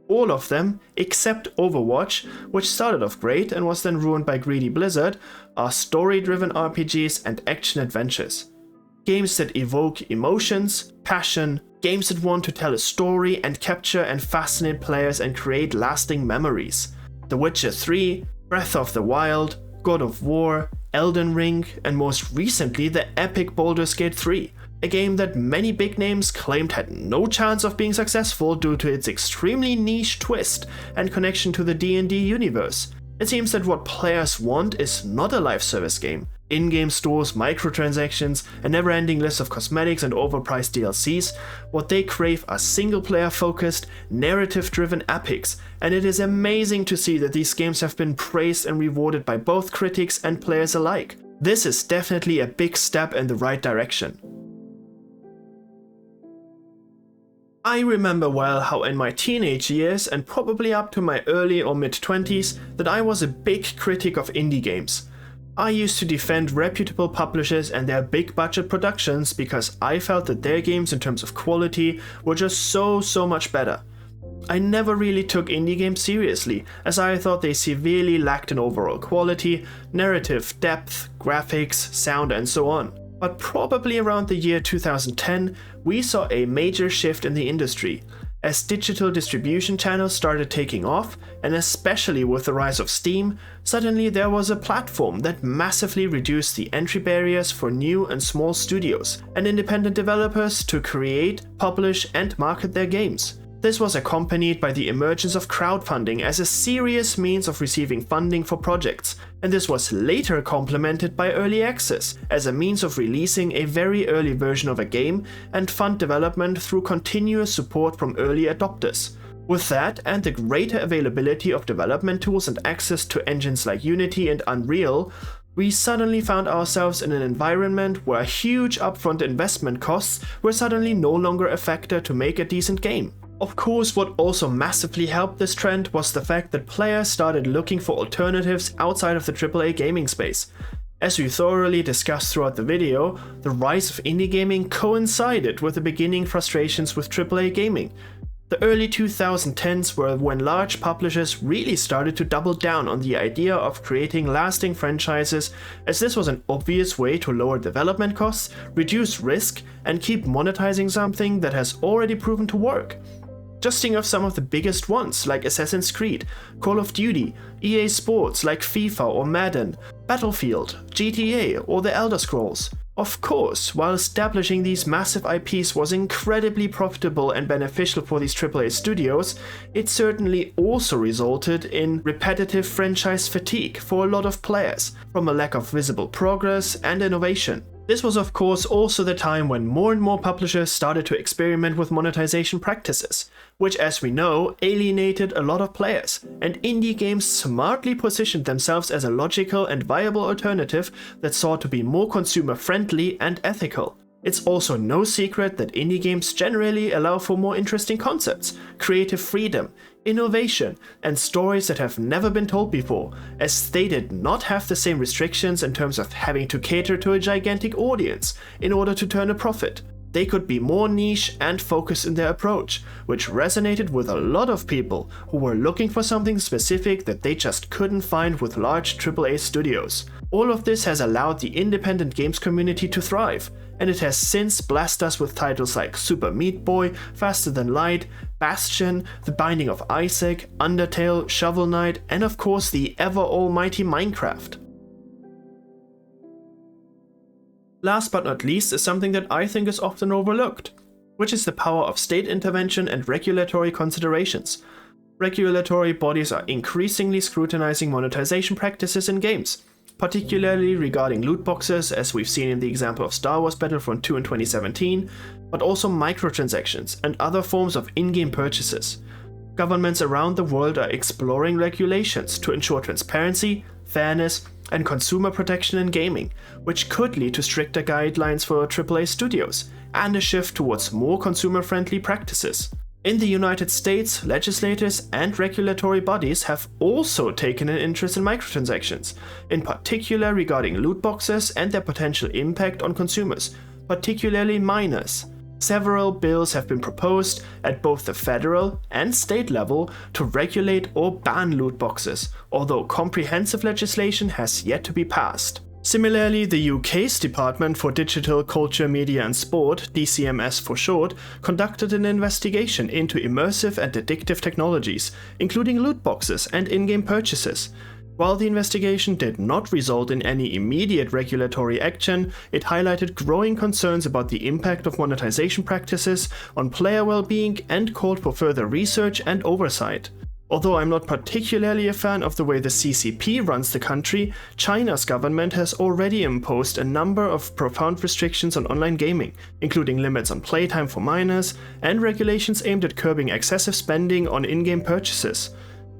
All of them, except Overwatch, which started off great and was then ruined by greedy Blizzard, are story-driven RPGs and action-adventures. Games that evoke emotions, passion, games that want to tell a story and capture and fascinate players and create lasting memories. The Witcher 3, Breath of the Wild, God of War, Elden Ring, and most recently the epic Baldur's Gate 3, a game that many big names claimed had no chance of being successful due to its extremely niche twist and connection to the D&D universe. It seems that what players want is not a live service game. In-game stores, microtransactions, a never-ending list of cosmetics and overpriced DLCs. What they crave are single-player focused, narrative-driven epics, and it is amazing to see that these games have been praised and rewarded by both critics and players alike. This is definitely a big step in the right direction. I remember well how in my teenage years and probably up to my early or mid-20s that I was a big critic of indie games. I used to defend reputable publishers and their big budget productions because I felt that their games in terms of quality were just so much better. I never really took indie games seriously, as I thought they severely lacked in overall quality, narrative depth, graphics, sound and so on. But probably around the year 2010, we saw a major shift in the industry. As digital distribution channels started taking off, and especially with the rise of Steam, suddenly there was a platform that massively reduced the entry barriers for new and small studios and independent developers to create, publish and market their games. This was accompanied by the emergence of crowdfunding as a serious means of receiving funding for projects, and this was later complemented by early access as a means of releasing a very early version of a game and fund development through continuous support from early adopters. With that and the greater availability of development tools and access to engines like Unity and Unreal, we suddenly found ourselves in an environment where huge upfront investment costs were suddenly no longer a factor to make a decent game. Of course, what also massively helped this trend was the fact that players started looking for alternatives outside of the AAA gaming space. As we thoroughly discussed throughout the video, the rise of indie gaming coincided with the beginning frustrations with AAA gaming. The early 2010s were when large publishers really started to double down on the idea of creating lasting franchises, as this was an obvious way to lower development costs, reduce risk, and keep monetizing something that has already proven to work. Just think of some of the biggest ones like Assassin's Creed, Call of Duty, EA Sports like FIFA or Madden, Battlefield, GTA or The Elder Scrolls. Of course, while establishing these massive IPs was incredibly profitable and beneficial for these AAA studios, it certainly also resulted in repetitive franchise fatigue for a lot of players, from a lack of visible progress and innovation. This was of course also the time when more and more publishers started to experiment with monetization practices, which as we know alienated a lot of players, and indie games smartly positioned themselves as a logical and viable alternative that sought to be more consumer friendly and ethical. It's also no secret that indie games generally allow for more interesting concepts, creative freedom, innovation, and stories that have never been told before, as they did not have the same restrictions in terms of having to cater to a gigantic audience in order to turn a profit. They could be more niche and focused in their approach, which resonated with a lot of people who were looking for something specific that they just couldn't find with large AAA studios. All of this has allowed the independent games community to thrive, and it has since blessed us with titles like Super Meat Boy, Faster Than Light, Bastion, The Binding of Isaac, Undertale, Shovel Knight, and of course the ever almighty Minecraft. Last but not least is something that I think is often overlooked: which is the power of state intervention and regulatory considerations. Regulatory bodies are increasingly scrutinizing monetization practices in games, particularly regarding loot boxes, as we've seen in the example of Star Wars Battlefront 2 in 2017, but also microtransactions and other forms of in-game purchases. Governments around the world are exploring regulations to ensure transparency, fairness, and consumer protection in gaming, which could lead to stricter guidelines for AAA studios and a shift towards more consumer-friendly practices. In the United States, legislators and regulatory bodies have also taken an interest in microtransactions, in particular regarding loot boxes and their potential impact on consumers, particularly minors. Several bills have been proposed at both the federal and state level to regulate or ban loot boxes, although comprehensive legislation has yet to be passed. Similarly, the UK's Department for Digital Culture, Media and Sport, DCMS for short, conducted an investigation into immersive and addictive technologies, including loot boxes and in-game purchases. While the investigation did not result in any immediate regulatory action, it highlighted growing concerns about the impact of monetization practices on player well-being and called for further research and oversight. Although I'm not particularly a fan of the way the CCP runs the country, China's government has already imposed a number of profound restrictions on online gaming, including limits on playtime for minors and regulations aimed at curbing excessive spending on in-game purchases.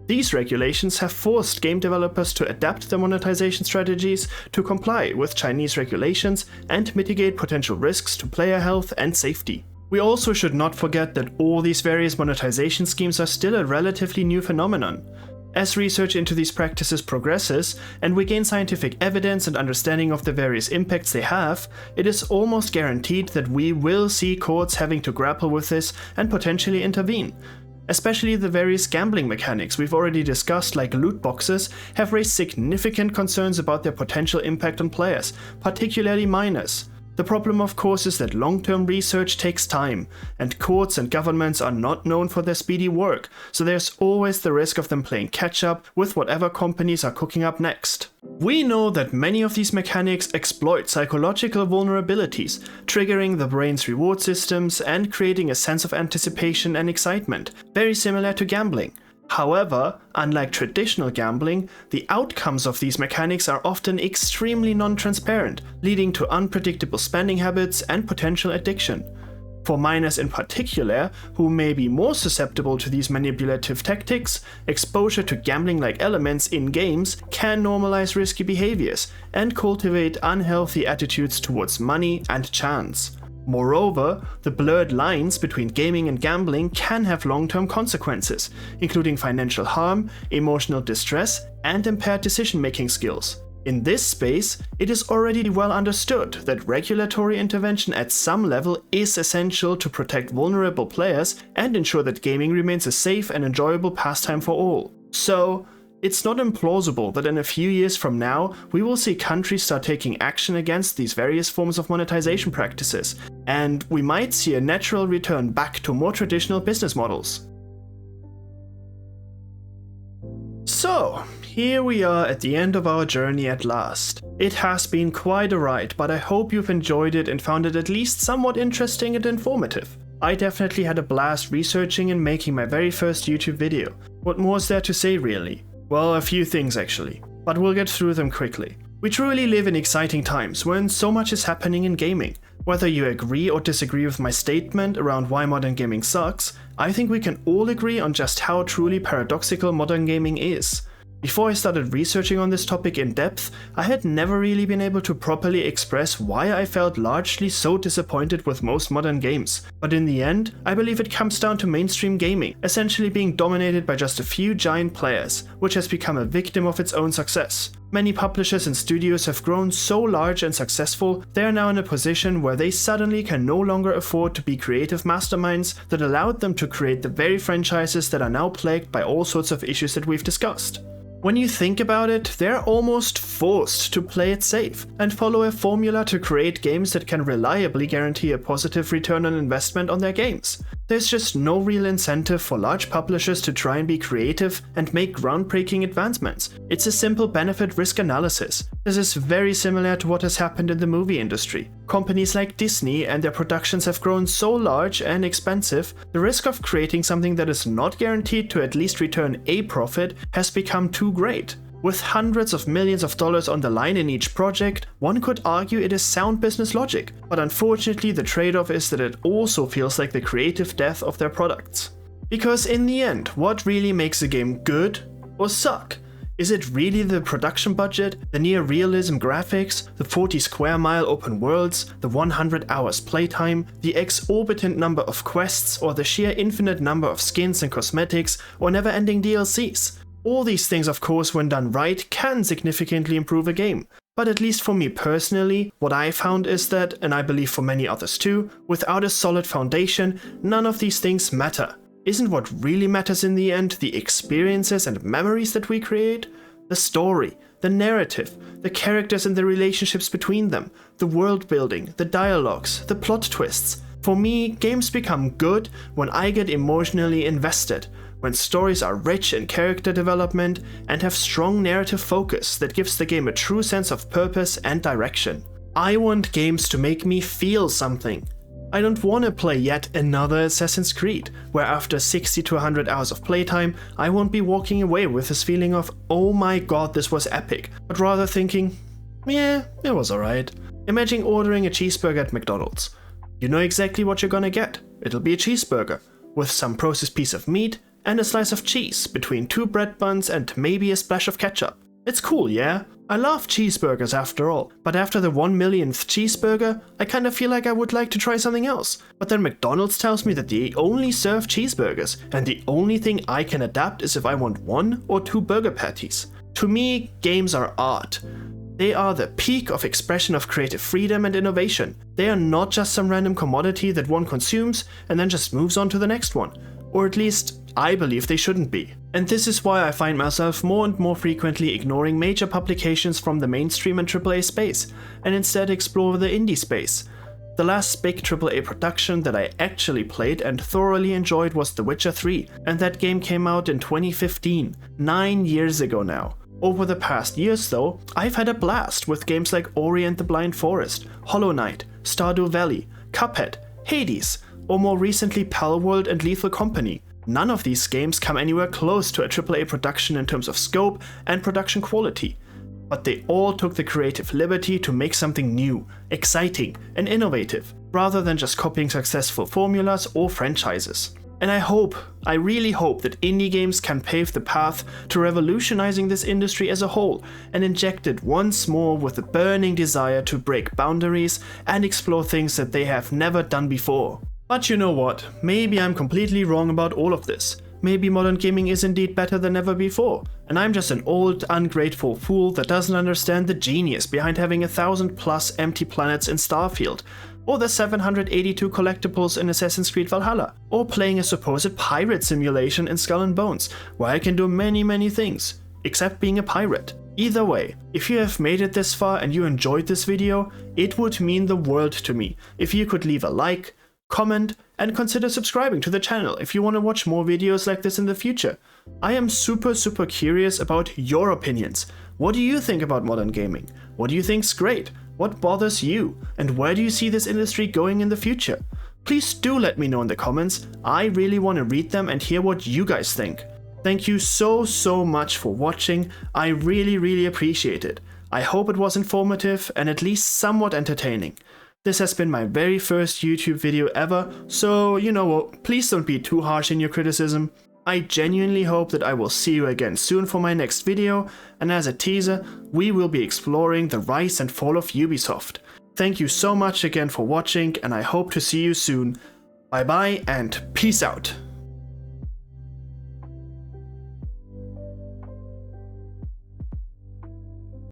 These regulations have forced game developers to adapt their monetization strategies to comply with Chinese regulations and mitigate potential risks to player health and safety. We also should not forget that all these various monetization schemes are still a relatively new phenomenon. As research into these practices progresses, and we gain scientific evidence and understanding of the various impacts they have, it is almost guaranteed that we will see courts having to grapple with this and potentially intervene. Especially the various gambling mechanics we've already discussed, like loot boxes, have raised significant concerns about their potential impact on players, particularly minors. The problem, of course, is that long-term research takes time, and courts and governments are not known for their speedy work, so there's always the risk of them playing catch-up with whatever companies are cooking up next. We know that many of these mechanics exploit psychological vulnerabilities, triggering the brain's reward systems and creating a sense of anticipation and excitement, very similar to gambling. However, unlike traditional gambling, the outcomes of these mechanics are often extremely non-transparent, leading to unpredictable spending habits and potential addiction. For minors in particular, who may be more susceptible to these manipulative tactics, exposure to gambling-like elements in games can normalize risky behaviors and cultivate unhealthy attitudes towards money and chance. Moreover, the blurred lines between gaming and gambling can have long-term consequences, including financial harm, emotional distress, and impaired decision-making skills. In this space, it is already well understood that regulatory intervention at some level is essential to protect vulnerable players and ensure that gaming remains a safe and enjoyable pastime for all. So, it's not implausible that in a few years from now, we will see countries start taking action against these various forms of monetization practices, and we might see a natural return back to more traditional business models. So, here we are at the end of our journey at last. It has been quite a ride, but I hope you've enjoyed it and found it at least somewhat interesting and informative. I definitely had a blast researching and making my very first YouTube video. What more is there to say, really? Well, a few things actually, but we'll get through them quickly. We truly live in exciting times when so much is happening in gaming. Whether you agree or disagree with my statement around why modern gaming sucks, I think we can all agree on just how truly paradoxical modern gaming is. Before I started researching on this topic in depth, I had never really been able to properly express why I felt largely so disappointed with most modern games. But in the end, I believe it comes down to mainstream gaming, essentially being dominated by just a few giant players, which has become a victim of its own success. Many publishers and studios have grown so large and successful, they are now in a position where they suddenly can no longer afford to be creative masterminds that allowed them to create the very franchises that are now plagued by all sorts of issues that we've discussed. When you think about it, they're almost forced to play it safe and follow a formula to create games that can reliably guarantee a positive return on investment on their games. There's just no real incentive for large publishers to try and be creative and make groundbreaking advancements. It's a simple benefit-risk analysis. This is very similar to what has happened in the movie industry. Companies like Disney and their productions have grown so large and expensive, the risk of creating something that is not guaranteed to at least return a profit has become too great. With hundreds of millions of dollars on the line in each project, one could argue it is sound business logic, but unfortunately the trade-off is that it also feels like the creative death of their products. Because in the end, what really makes a game good or suck? Is it really the production budget, the near-realism graphics, the 40 square mile open worlds, the 100 hours playtime, the exorbitant number of quests, or the sheer infinite number of skins and cosmetics, or never-ending DLCs? All these things, of course, when done right, can significantly improve a game. But at least for me personally, what I found is that, and I believe for many others too, without a solid foundation, none of these things matter. Isn't what really matters in the end the experiences and memories that we create? The story, the narrative, the characters and the relationships between them, the world building, the dialogues, the plot twists. For me, games become good when I get emotionally invested, when stories are rich in character development and have strong narrative focus that gives the game a true sense of purpose and direction. I want games to make me feel something. I don't want to play yet another Assassin's Creed, where after 60 to 100 hours of playtime, I won't be walking away with this feeling of, oh my god, this was epic, but rather thinking, yeah, it was alright. Imagine ordering a cheeseburger at McDonald's. You know exactly what you're gonna get. It'll be a cheeseburger, with some processed piece of meat, and a slice of cheese between 2 bread buns and maybe a splash of ketchup. It's cool, yeah? I love cheeseburgers after all, but after the 1 millionth cheeseburger, I kinda feel like I would like to try something else. But then McDonald's tells me that they only serve cheeseburgers, and the only thing I can adapt is if I want 1 or 2 burger patties. To me, games are art. They are the peak of expression of creative freedom and innovation. They are not just some random commodity that one consumes and then just moves on to the next one. Or at least, I believe they shouldn't be. And this is why I find myself more and more frequently ignoring major publications from the mainstream and AAA space, and instead explore the indie space. The last big AAA production that I actually played and thoroughly enjoyed was The Witcher 3, and that game came out in 2015, 9 years ago now. Over the past years though, I've had a blast with games like Ori and the Blind Forest, Hollow Knight, Stardew Valley, Cuphead, Hades, or more recently Palworld and Lethal Company. None of these games come anywhere close to a AAA production in terms of scope and production quality, but they all took the creative liberty to make something new, exciting, and innovative, rather than just copying successful formulas or franchises. And I really hope that indie games can pave the path to revolutionizing this industry as a whole and inject it once more with a burning desire to break boundaries and explore things that they have never done before. But you know what, maybe I'm completely wrong about all of this. Maybe modern gaming is indeed better than ever before, and I'm just an old, ungrateful fool that doesn't understand the genius behind having 1,000+ empty planets in Starfield, or the 782 collectibles in Assassin's Creed Valhalla, or playing a supposed pirate simulation in Skull and Bones, where I can do many things, except being a pirate. Either way, if you have made it this far and you enjoyed this video, it would mean the world to me if you could leave a like, comment, and consider subscribing to the channel if you want to watch more videos like this in the future. I am super curious about your opinions. What do you think about modern gaming? What do you think's great? What bothers you? And where do you see this industry going in the future? Please do let me know in the comments. I really want to read them and hear what you guys think. Thank you so much for watching. I really appreciate it. I hope it was informative and at least somewhat entertaining. This has been my very first YouTube video ever, so you know what, please don't be too harsh in your criticism. I genuinely hope that I will see you again soon for my next video, and as a teaser, we will be exploring the rise and fall of Ubisoft. Thank you so much again for watching, and I hope to see you soon. Bye bye and peace out.